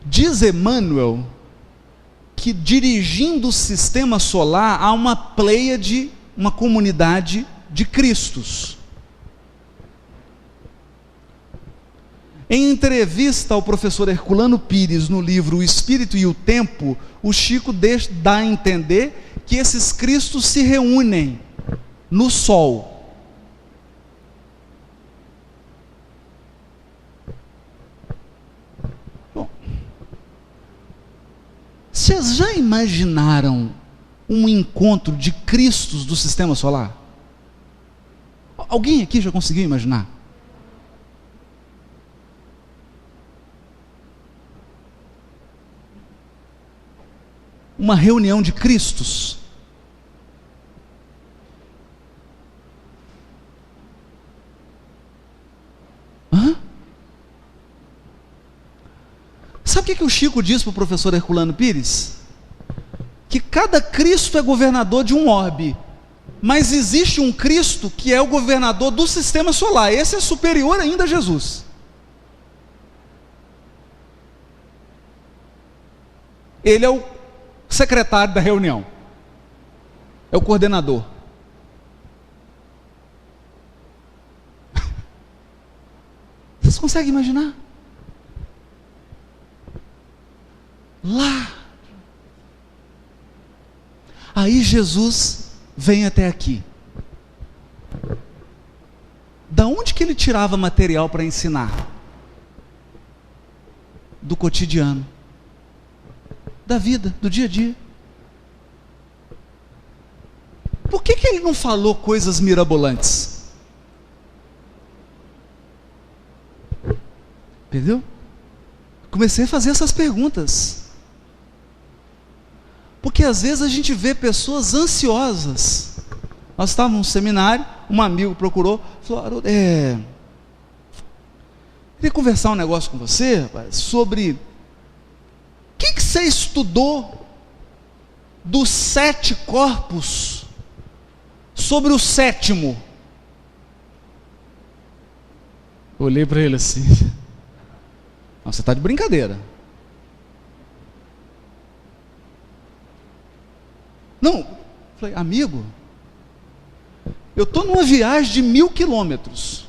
Diz Emmanuel que dirigindo o sistema solar há uma pleiade, uma comunidade de Cristos. Em entrevista ao professor Herculano Pires no livro O Espírito e o Tempo, o Chico dá a entender que esses Cristos se reúnem no Sol. Vocês já imaginaram um encontro de Cristos do sistema solar? Alguém aqui já conseguiu imaginar? Uma reunião de Cristos. Hã? Sabe o que o Chico disse para o professor Herculano Pires? Que cada Cristo é governador de um orbe, mas existe um Cristo que é o governador do sistema solar. Esse é superior ainda a Jesus. Ele é o secretário da reunião, é o coordenador. Vocês conseguem imaginar? Lá. Aí Jesus vem até aqui. Da onde que ele tirava material para ensinar? Do cotidiano, da vida, do dia a dia. Por que ele não falou coisas mirabolantes? Entendeu? Comecei a fazer essas perguntas. Porque às vezes a gente vê pessoas ansiosas. Nós estávamos num seminário, um amigo procurou, falou: Haroldo, queria conversar um negócio com você, rapaz, sobre o que você estudou dos 7 corpos sobre o 7º. Eu olhei para ele assim: não, você está de brincadeira. Não, falei: amigo, eu estou numa viagem de 1000 quilômetros.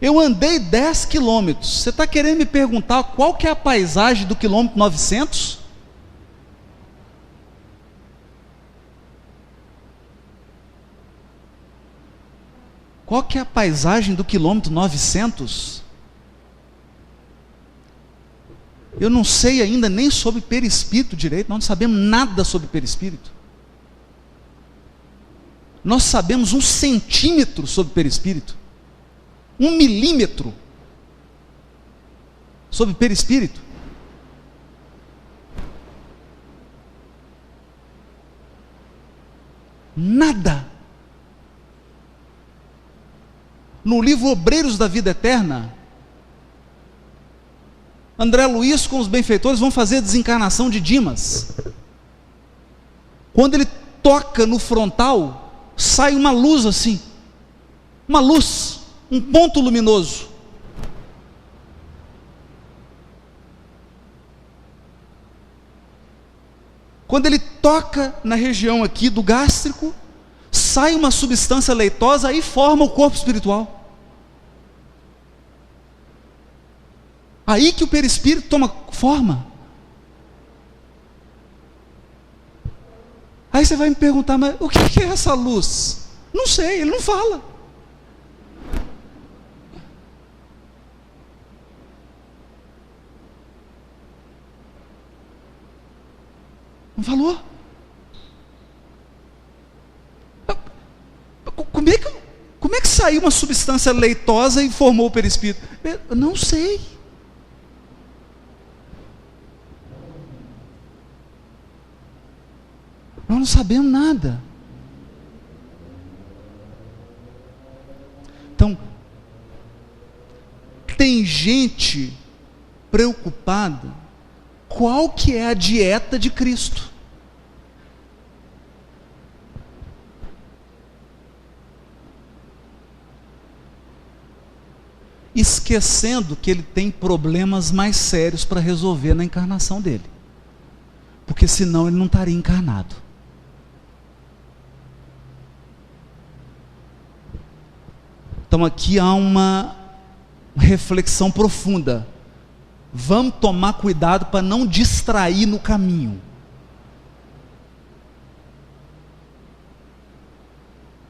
Eu andei 10 quilômetros. Você está querendo me perguntar qual que é a paisagem do quilômetro 900? Qual que é a paisagem do quilômetro 900? Eu não sei ainda nem sobre perispírito direito, nós não sabemos nada sobre perispírito. Nós sabemos 1 centímetro sobre perispírito, 1 milímetro sobre perispírito. Nada. No livro Obreiros da Vida Eterna, André Luiz com os benfeitores vão fazer a desencarnação de Dimas. Quando ele toca no frontal, sai uma luz assim, uma luz, um ponto luminoso. Quando ele toca na região aqui do gástrico, sai uma substância leitosa e forma o corpo espiritual. Aí que o perispírito toma forma. Aí você vai me perguntar: mas o que é essa luz? Não sei, ele não fala. Não falou. Como é que saiu uma substância leitosa e formou o perispírito? Eu não sei. Nós não sabemos nada. Então, tem gente preocupada qual que é a dieta de Cristo. Esquecendo que ele tem problemas mais sérios para resolver na encarnação dele. Porque senão ele não estaria encarnado. Então aqui há uma reflexão profunda. Vamos tomar cuidado para não distrair no caminho.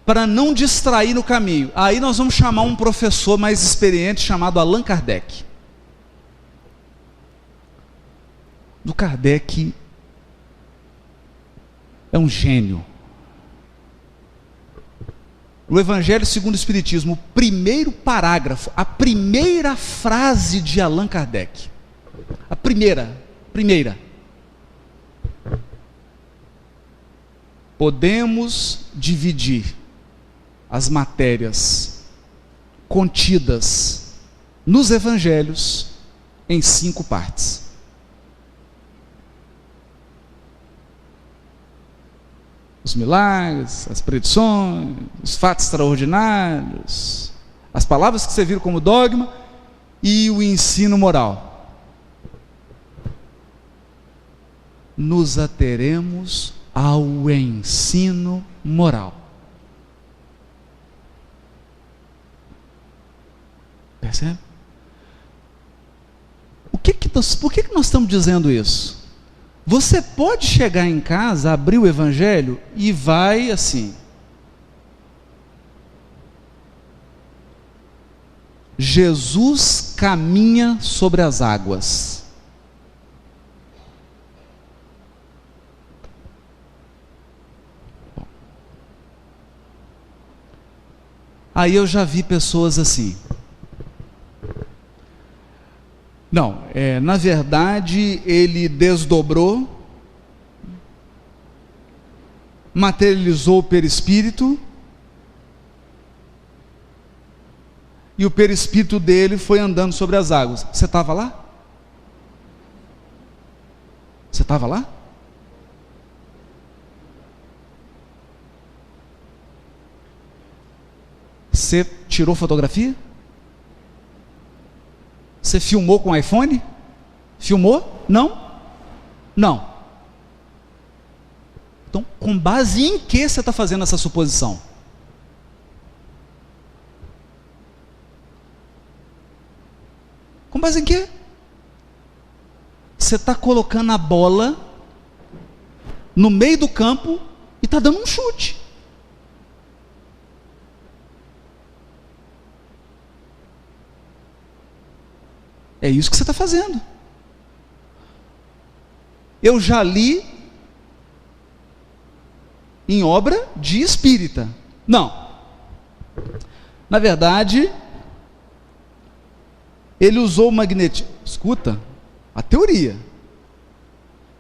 Para não distrair no caminho. Aí nós vamos chamar um professor mais experiente chamado Allan Kardec. O Kardec é um gênio. no Evangelho segundo o Espiritismo, o primeiro parágrafo, a primeira frase de Allan Kardec. A primeira. Podemos dividir as matérias contidas nos Evangelhos em 5 partes. Os milagres, as predições, os fatos extraordinários, as palavras que serviram como dogma e o ensino moral. Nos ateremos ao ensino moral. Percebe? Por que nós estamos dizendo isso? Você pode chegar em casa, abrir o Evangelho e vai assim. Jesus caminha sobre as águas. Aí eu já vi pessoas assim. Não, na verdade ele desdobrou, materializou o perispírito, e o perispírito dele foi andando sobre as águas. Você estava lá? Você estava lá? Você tirou fotografia? Você filmou com o iPhone? Filmou? Não? Não. Então, com base em que você está fazendo essa suposição? Com base em quê? Você está colocando a bola no meio do campo e está dando um chute. É isso que você está fazendo. Eu já li em obra de espírita. Não. Na verdade, ele usou o magnetismo. Escuta, a teoria.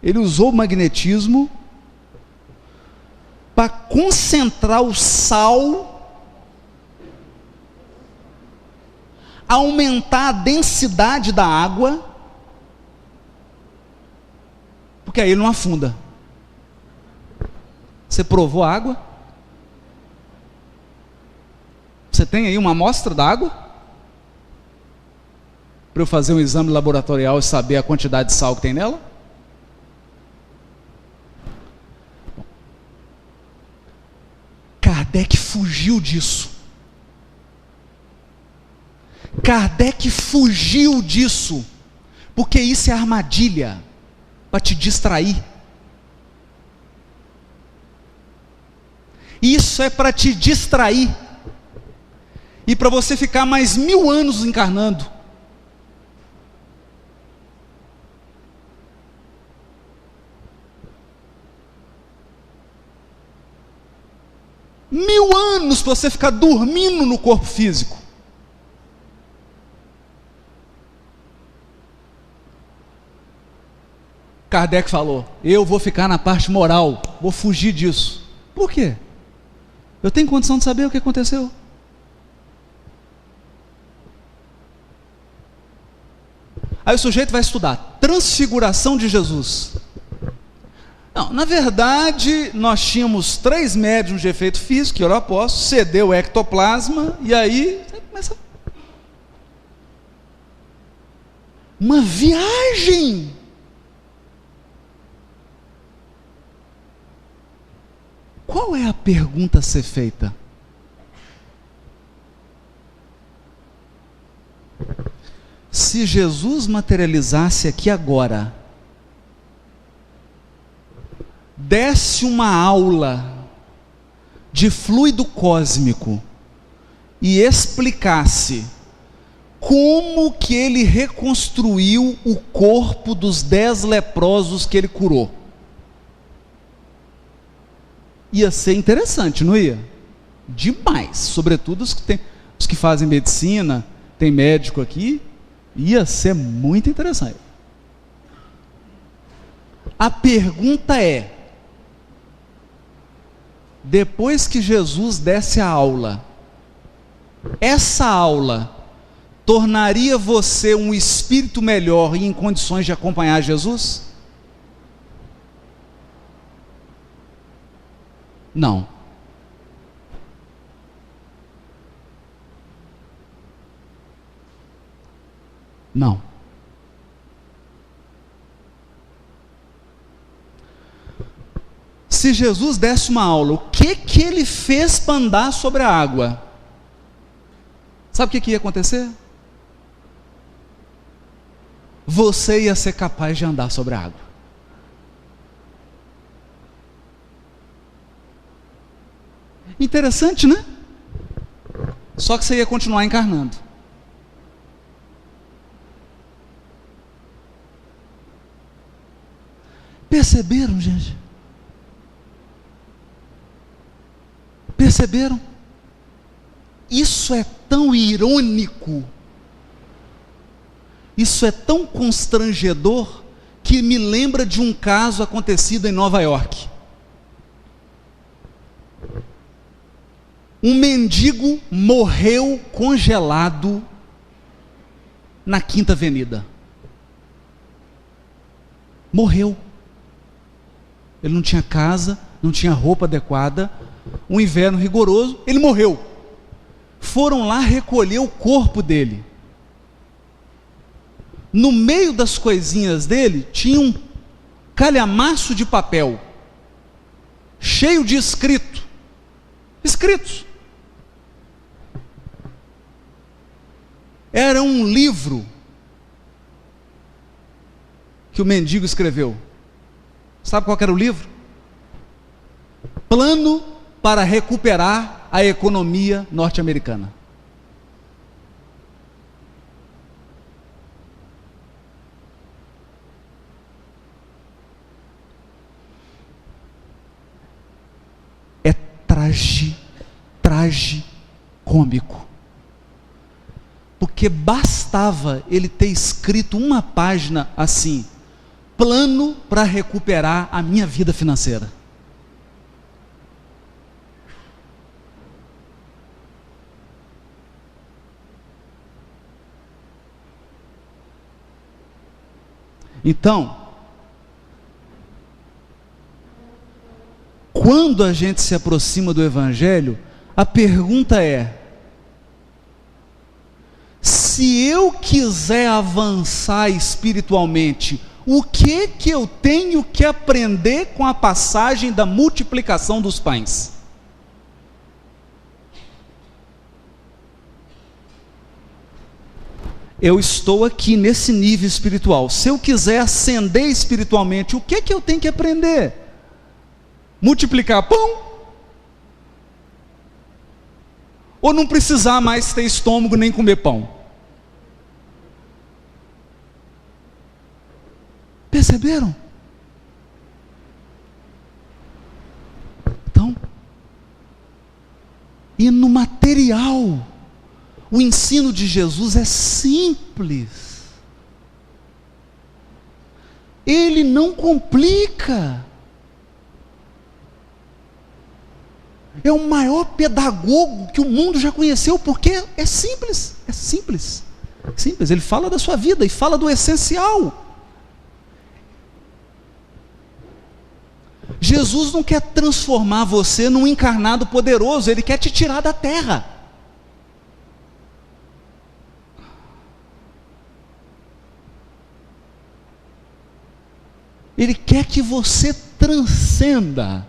Ele usou o magnetismo para concentrar o sal, aumentar a densidade da água, porque aí ele não afunda. Você provou a água? Você tem aí uma amostra da água? Para eu fazer um exame laboratorial e saber a quantidade de sal que tem nela? Kardec fugiu disso. Kardec fugiu disso, porque isso é armadilha para te distrair. Isso é para te distrair e para você ficar mais 1000 anos encarnando. Mil anos para você ficar dormindo no corpo físico. Kardec falou, eu vou ficar na parte moral, vou fugir disso. Por quê? Eu tenho condição de saber o que aconteceu. Aí o sujeito vai estudar transfiguração de Jesus. Não, na verdade, nós tínhamos 3 médiuns de efeito físico, que era o apóstolo, cedeu o ectoplasma, e aí você começa uma viagem. Qual é a pergunta a ser feita? Se Jesus materializasse aqui agora, desse uma aula de fluido cósmico e explicasse como que ele reconstruiu o corpo dos 10 leprosos que ele curou, ia ser interessante, não ia? demais, sobretudo os que fazem medicina, tem médico aqui, ia ser muito interessante. A pergunta é, depois que Jesus desse a aula, essa aula tornaria você um espírito melhor e em condições de acompanhar Jesus? Não. Não. Se Jesus desse uma aula, o que ele fez para andar sobre a água? Sabe o que ia acontecer? Você ia ser capaz de andar sobre a água. Interessante, né? Só que você ia continuar encarnando. Perceberam, gente? Perceberam? Isso é tão irônico, isso é tão constrangedor, que me lembra de um caso acontecido em Nova York. Um mendigo morreu congelado na Quinta Avenida. Morreu. Ele não tinha casa, não tinha roupa adequada, um inverno rigoroso, ele morreu. Foram lá recolher o corpo dele. No meio das coisinhas dele, tinha um calhamaço de papel, cheio de escritos. Era um livro que o mendigo escreveu. Sabe qual era o livro? Plano para recuperar a economia norte-americana. É tragicômico. Porque bastava ele ter escrito uma página assim: plano para recuperar a minha vida financeira. Então, quando a gente se aproxima do Evangelho, a pergunta é: se eu quiser avançar espiritualmente, o que eu tenho que aprender com a passagem da multiplicação dos pães? Eu estou aqui nesse nível espiritual. Se eu quiser ascender espiritualmente, o que eu tenho que aprender? Multiplicar pão? Ou não precisar mais ter estômago nem comer pão? Perceberam? Então, e no material, o ensino de Jesus é simples. Ele não complica. É o maior pedagogo que o mundo já conheceu, porque é simples, simples. Ele fala da sua vida e fala do essencial. Jesus não quer transformar você num encarnado poderoso, ele quer te tirar da terra. Ele quer que você transcenda.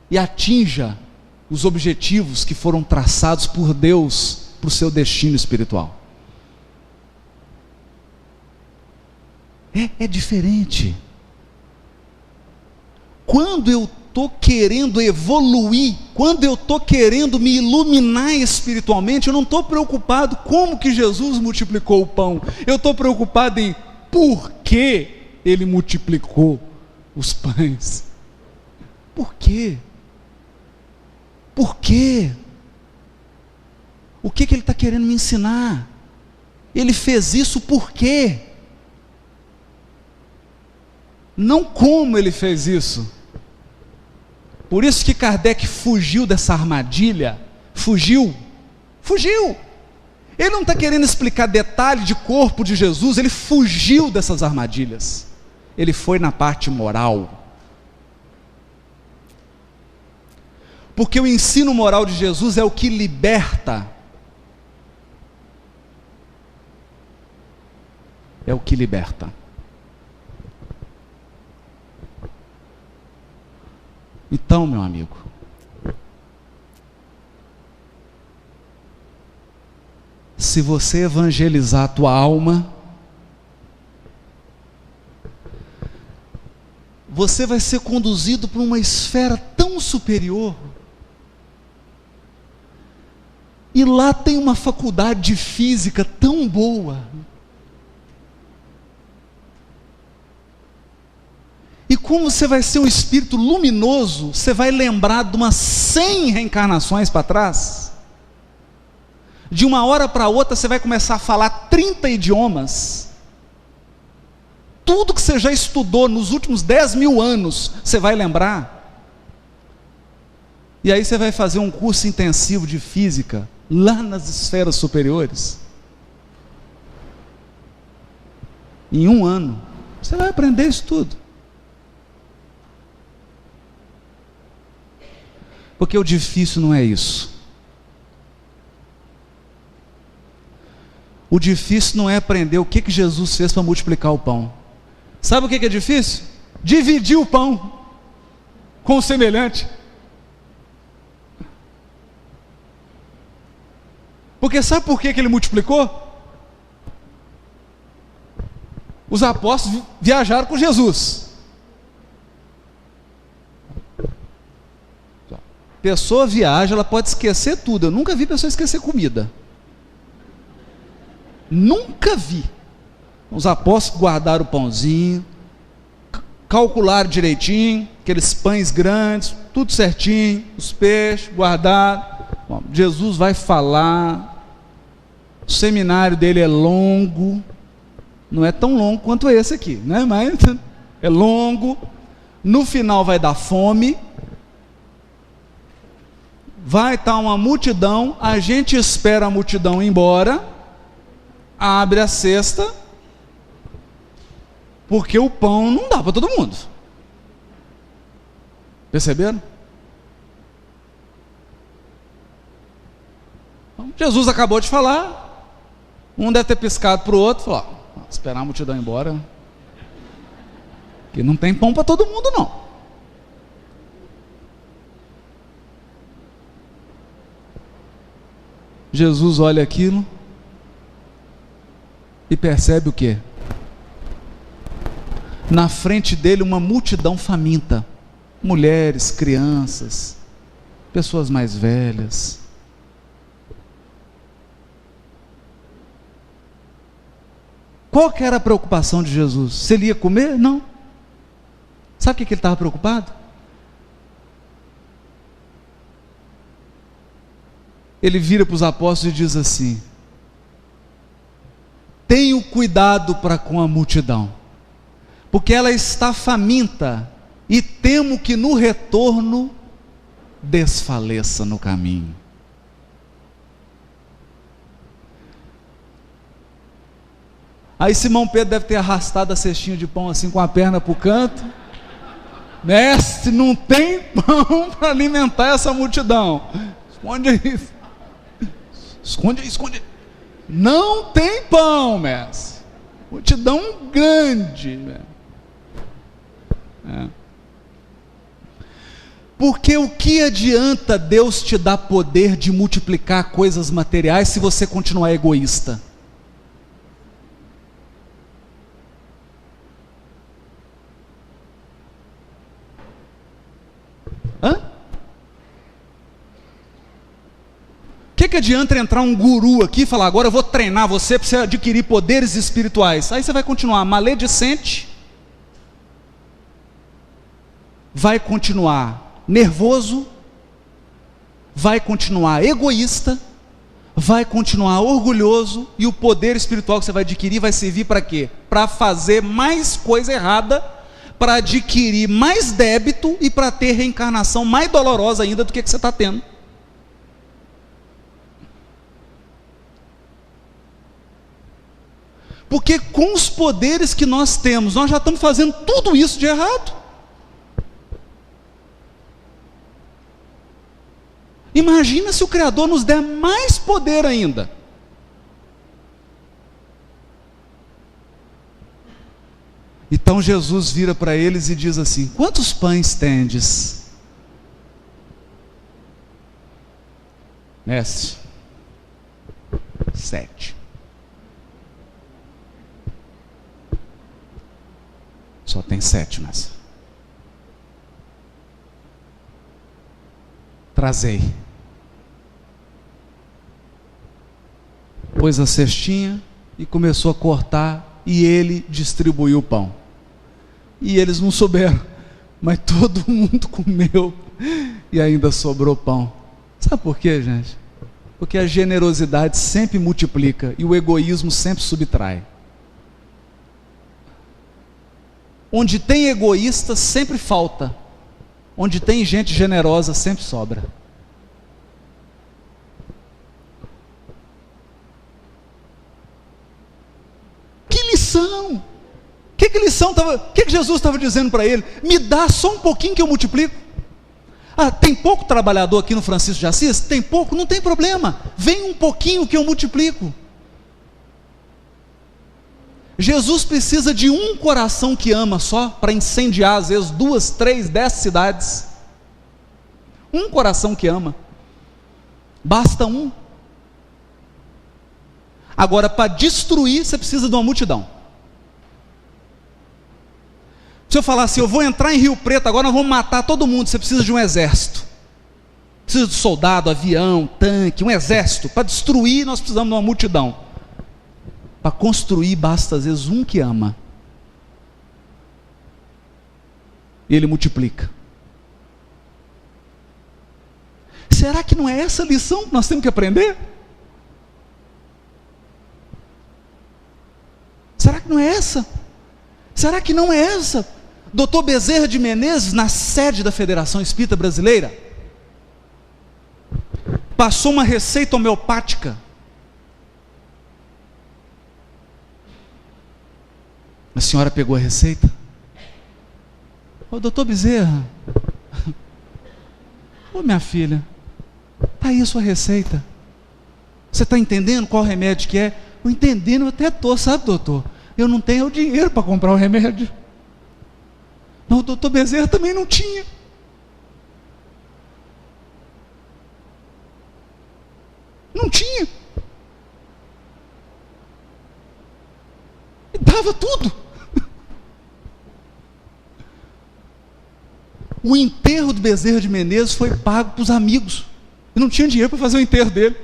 E atinja os objetivos que foram traçados por Deus para o seu destino espiritual. É diferente. Quando eu estou querendo evoluir, quando eu estou querendo me iluminar espiritualmente, eu não estou preocupado como que Jesus multiplicou o pão. Eu estou preocupado em por que ele multiplicou os pães. Por quê? Por quê? O que ele está querendo me ensinar? Ele fez isso por quê? Não como ele fez isso. Por isso que Kardec fugiu dessa armadilha. Fugiu. Ele não está querendo explicar detalhe de corpo de Jesus, ele fugiu dessas armadilhas. Ele foi na parte moral. Porque o ensino moral de Jesus é o que liberta. É o que liberta. Então, meu amigo, se você evangelizar a tua alma, você vai ser conduzido para uma esfera tão superior. E lá tem uma faculdade de física tão boa. E como você vai ser um espírito luminoso, você vai lembrar de umas 100 reencarnações para trás. De uma hora para outra você vai começar a falar 30 idiomas. Tudo que você já estudou nos últimos 10.000 anos, você vai lembrar. E aí você vai fazer um curso intensivo de física, lá nas esferas superiores. Em 1 ano, você vai aprender isso tudo. Porque o difícil não é isso. O difícil não é aprender o que Jesus fez para multiplicar o pão. Sabe o que é difícil? Dividir o pão com o semelhante. Porque sabe por que ele multiplicou? Os apóstolos viajaram com Jesus. Pessoa viaja, ela pode esquecer tudo. Eu nunca vi pessoa esquecer comida. Nunca vi. Os apóstolos guardaram o pãozinho, calcularam direitinho, aqueles pães grandes, tudo certinho, os peixes guardaram. Bom, Jesus vai falar, o seminário dele é longo, não é tão longo quanto esse aqui, né? Mas é longo. No final vai dar fome. Vai estar uma multidão, a gente espera a multidão ir embora, abre a cesta, porque o pão não dá para todo mundo. Perceberam? Então, Jesus acabou de falar, um deve ter piscado para o outro, falou, esperar a multidão ir embora, que não tem pão para todo mundo não. Jesus olha aquilo e percebe o quê? Na frente dele uma multidão faminta, mulheres, crianças, pessoas mais velhas. Qual que era a preocupação de Jesus? Se ele ia comer? Não. Sabe o que ele estava preocupado? Ele vira para os apóstolos e diz assim: tenho cuidado para com a multidão, porque ela está faminta, e temo que no retorno desfaleça no caminho. Aí Simão Pedro deve ter arrastado a cestinha de pão assim com a perna para o canto. Mestre, não tem pão para alimentar essa multidão. Esconde isso. Esconde. Não tem pão, mestre. Multidão grande. Porque o que adianta Deus te dar poder de multiplicar coisas materiais se você continuar egoísta? O que adianta entrar um guru aqui e falar, agora eu vou treinar você para você adquirir poderes espirituais? Aí você vai continuar maledicente, vai continuar nervoso, vai continuar egoísta, vai continuar orgulhoso, e o poder espiritual que você vai adquirir vai servir para quê? Para fazer mais coisa errada, para adquirir mais débito e para ter reencarnação mais dolorosa ainda do que você está tendo. Porque com os poderes que nós temos, nós já estamos fazendo tudo isso de errado. Imagina se o Criador nos der mais poder ainda. Então Jesus vira para eles e diz assim: quantos pães tendes? Mestre, 7. Só tem 7, mestre. Trazei. Pôs a cestinha e começou a cortar, e ele distribuiu o pão. E eles não souberam, mas todo mundo comeu e ainda sobrou pão. Sabe por quê, gente? Porque a generosidade sempre multiplica e o egoísmo sempre subtrai. Onde tem egoísta sempre falta, onde tem gente generosa sempre sobra. Que lição! Que lição que Jesus estava dizendo para ele? Me dá só um pouquinho que eu multiplico. Ah, tem pouco trabalhador aqui no Francisco de Assis? Tem pouco? Não tem problema. Vem um pouquinho que eu multiplico. Jesus precisa de um coração que ama só para incendiar às vezes 2, 3, 10 cidades. Um coração que ama. Basta um. Agora, para destruir, você precisa de uma multidão. Se eu falar assim, eu vou entrar em Rio Preto, agora nós vamos matar todo mundo, você precisa de um exército. Precisa de soldado, avião, tanque, um exército. Para destruir, nós precisamos de uma multidão. Para construir, basta às vezes um que ama. E ele multiplica. Será que não é essa a lição que nós temos que aprender? Será que não é essa? Será que não é essa? Dr. Bezerra de Menezes, na sede da Federação Espírita Brasileira, passou uma receita homeopática. A senhora pegou a receita? Ô, doutor Bezerra, ô minha filha, está aí a sua receita. Você está entendendo qual remédio que é? Eu entendendo, eu até estou, sabe, doutor? Eu não tenho o dinheiro para comprar o remédio. Não, o doutor Bezerra também não tinha. Não tinha. E dava tudo. O enterro do Bezerra de Menezes foi pago para os amigos. E não tinha dinheiro para fazer o enterro dele.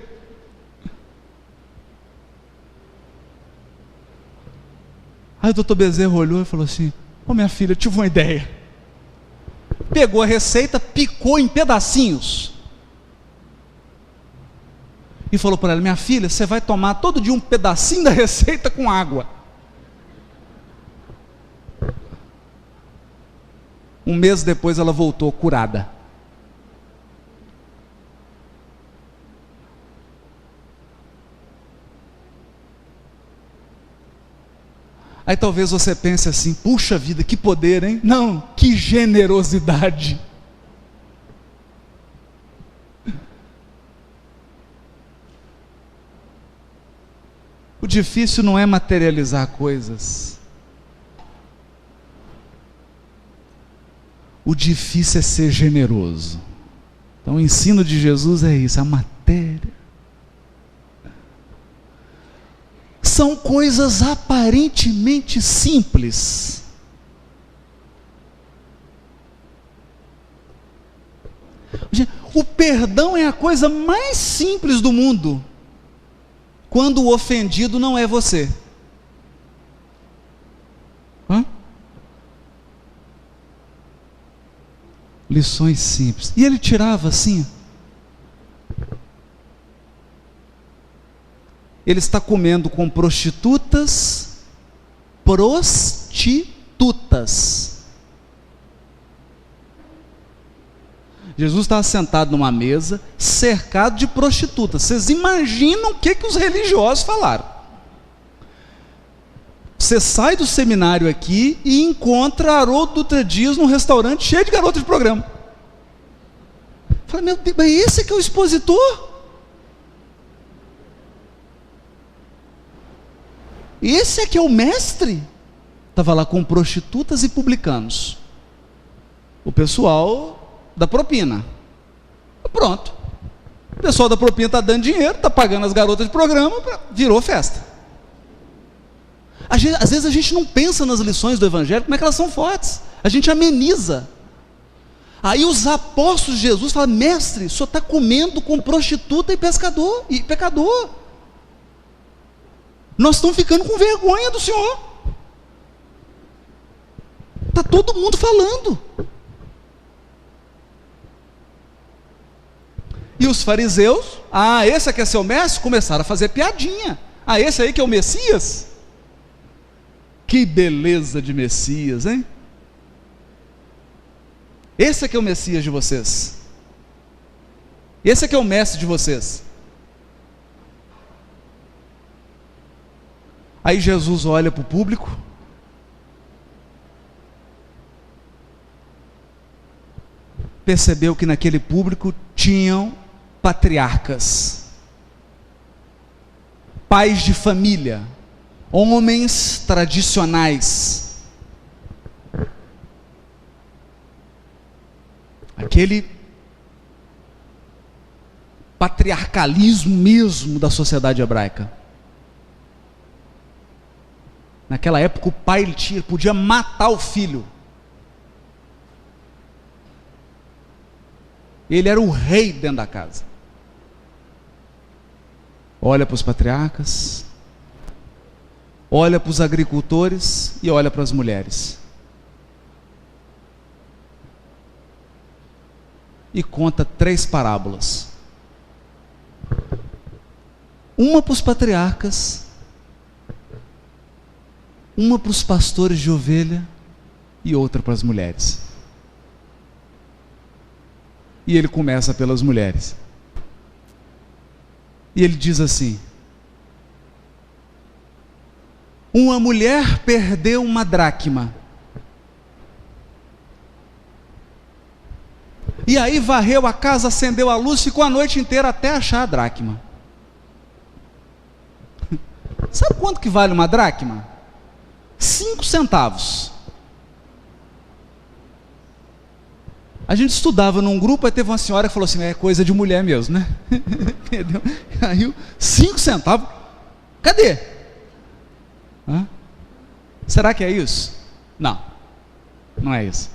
Aí o doutor Bezerra olhou e falou assim: ô minha filha, eu tive uma ideia. Pegou a receita, picou em pedacinhos. E falou para ela: minha filha, você vai tomar todo dia um pedacinho da receita com água. Um mês depois ela voltou curada. Aí talvez você pense assim: puxa vida, que poder, hein? Não, que generosidade. O difícil não é materializar coisas. O difícil é ser generoso. Então o ensino de Jesus é isso, a matéria. São coisas aparentemente simples. O perdão é a coisa mais simples do mundo, quando o ofendido não é você. Lições simples. E ele tirava assim. Ele está comendo com prostitutas. Jesus estava sentado numa mesa, cercado de prostitutas. Vocês imaginam o que os religiosos falaram? Você sai do seminário aqui e encontra Haroldo Dutra Dias num restaurante cheio de garotas de programa. Fala, meu Deus, mas esse que é o expositor? Esse é que é o mestre? Estava lá com prostitutas e publicanos. O pessoal da propina. Pronto. O pessoal da propina está dando dinheiro, está pagando as garotas de programa, virou festa. Às vezes a gente não pensa nas lições do Evangelho, como é que elas são fortes. A gente ameniza. Aí os apóstolos de Jesus falam, mestre, o senhor está comendo com prostituta e pescador, e pecador. Nós estamos ficando com vergonha do senhor. Está todo mundo falando. E os fariseus, esse aqui é seu mestre? Começaram a fazer piadinha. Esse aí que é o Messias? Que beleza de Messias, hein? Esse aqui é o Messias de vocês. Esse aqui é o mestre de vocês. Aí Jesus olha para o público. Percebeu que naquele público tinham patriarcas, pais de família, homens tradicionais, aquele patriarcalismo mesmo da sociedade hebraica. Naquela época o pai podia matar o filho. Ele era o rei dentro da casa. Olha para os patriarcas, olha para os agricultores e olha para as mulheres. E conta 3 parábolas. Uma para os patriarcas, uma para os pastores de ovelha e outra para as mulheres. E ele começa pelas mulheres. E ele diz assim: uma mulher perdeu uma dracma. E aí varreu a casa, acendeu a luz, ficou a noite inteira até achar a dracma. Sabe quanto que vale uma dracma? 5 centavos. A gente estudava num grupo, aí teve uma senhora que falou assim, é coisa de mulher mesmo, né? Entendeu? Aí 5 centavos, cadê? Será que é isso? Não, não é isso.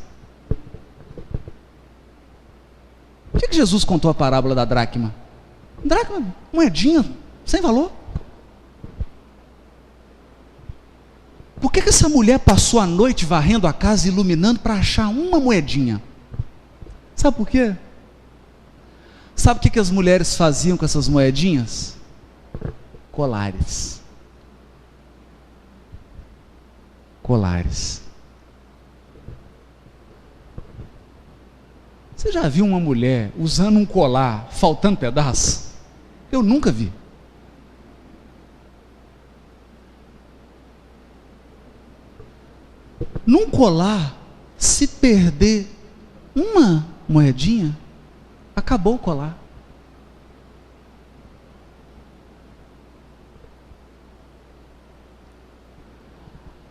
Por que Jesus contou a parábola da dracma? Dracma, moedinha, sem valor. Por que essa mulher passou a noite varrendo a casa, iluminando para achar uma moedinha? Sabe por quê? Sabe o que as mulheres faziam com essas moedinhas? Colares. Colares. Você já viu uma mulher usando um colar, faltando pedaço? Eu nunca vi. Num colar, se perder uma moedinha, acabou o colar.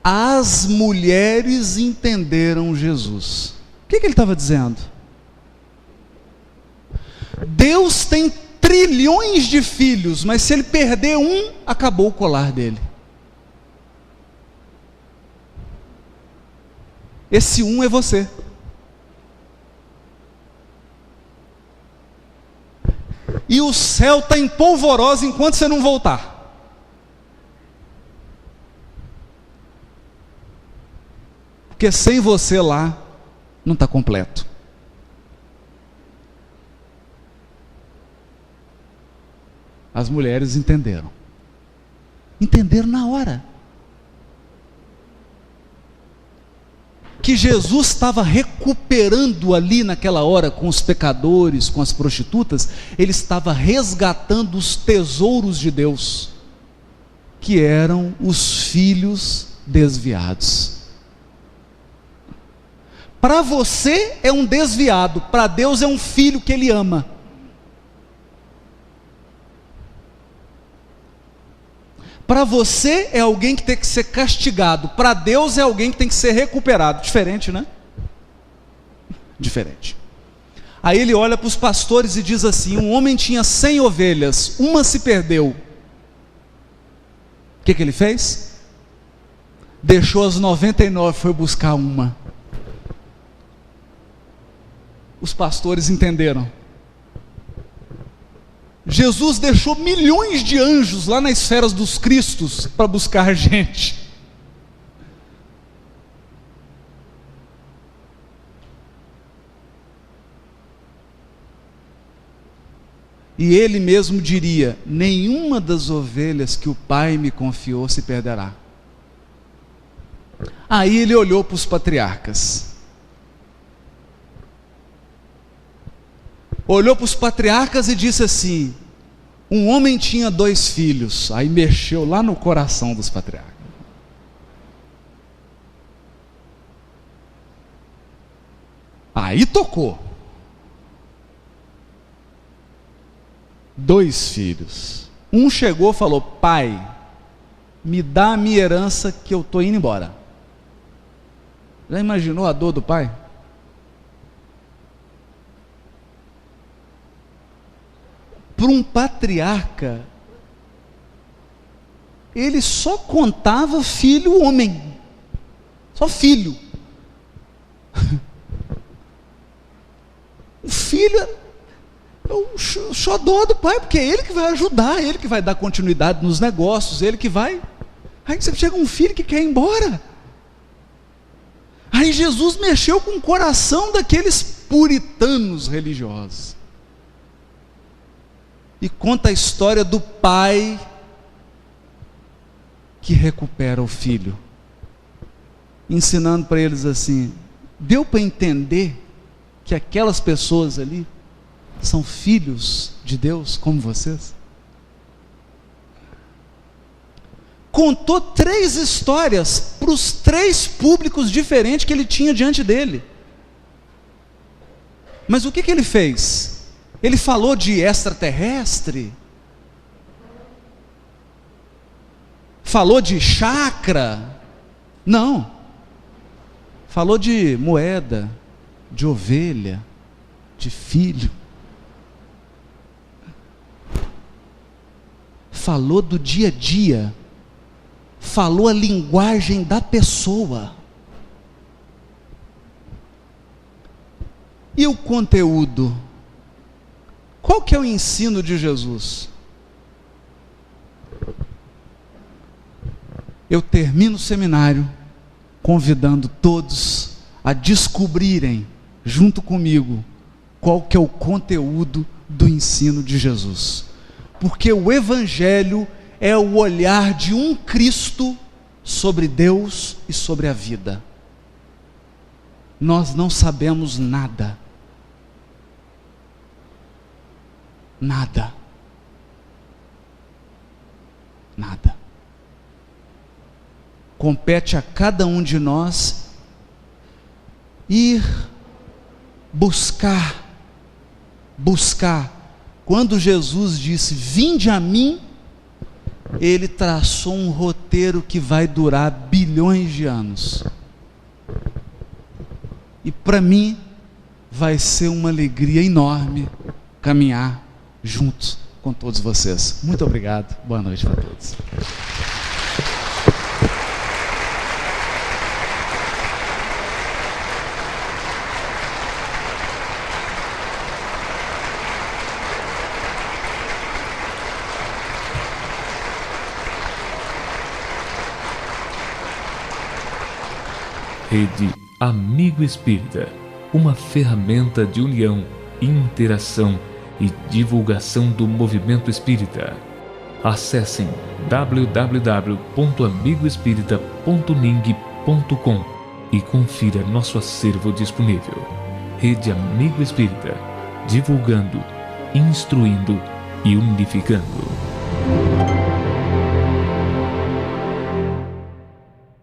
As mulheres entenderam Jesus. O que ele estava dizendo? Deus tem trilhões de filhos, mas se ele perder um, acabou o colar dele. Esse um é você. E o céu está em polvorosa enquanto você não voltar. Porque sem você lá, não está completo. As mulheres entenderam. Entenderam na hora. Que Jesus estava recuperando ali naquela hora com os pecadores, com as prostitutas, ele estava resgatando os tesouros de Deus, que eram os filhos desviados. Para você é um desviado, para Deus é um filho que Ele ama. Para você é alguém que tem que ser castigado, para Deus é alguém que tem que ser recuperado. Diferente, né? Diferente. Aí ele olha para os pastores e diz assim: um homem tinha 100 ovelhas, uma se perdeu. O que ele fez? Deixou as 99 e foi buscar uma. Os pastores entenderam. Jesus deixou milhões de anjos lá nas esferas dos Cristos para buscar gente. E ele mesmo diria: nenhuma das ovelhas que o Pai me confiou se perderá. Aí ele olhou para os patriarcas. Olhou para os patriarcas e disse assim: um homem tinha 2 filhos. Aí mexeu lá no coração dos patriarcas. Aí tocou. 2 filhos. Um chegou e falou: pai, me dá a minha herança que eu estou indo embora. Já imaginou a dor do pai? Para um patriarca, ele só contava filho homem, só filho. O filho é o xodó do pai, porque é ele que vai ajudar, ele que vai dar continuidade nos negócios, ele que vai. Aí você chega um filho que quer ir embora. Aí Jesus mexeu com o coração daqueles puritanos religiosos. E conta a história do pai que recupera o filho, ensinando para eles assim: deu para entender que aquelas pessoas ali são filhos de Deus como vocês? Contou 3 histórias para os 3 públicos diferentes que ele tinha diante dele. Mas o que ele fez? Ele falou de extraterrestre? Falou de chakra? Não. Falou de moeda, de ovelha, de filho. Falou do dia a dia. Falou a linguagem da pessoa. E o conteúdo? Qual que é o ensino de Jesus? Eu termino o seminário convidando todos a descobrirem, junto comigo, qual que é o conteúdo do ensino de Jesus. Porque o Evangelho é o olhar de um Cristo sobre Deus e sobre a vida. Nós não sabemos nada. Nada. Nada. Compete a cada um de nós ir buscar. Quando Jesus disse: vinde a mim, ele traçou um roteiro que vai durar bilhões de anos. E para mim vai ser uma alegria enorme caminhar juntos com todos vocês. Muito obrigado. Boa noite para todos. Rede Amigo Espírita, uma ferramenta de união, interação e divulgação do movimento espírita. Acessem www.amigoespírita.ning.com e confira nosso acervo disponível. Rede Amigo Espírita, divulgando, instruindo e unificando.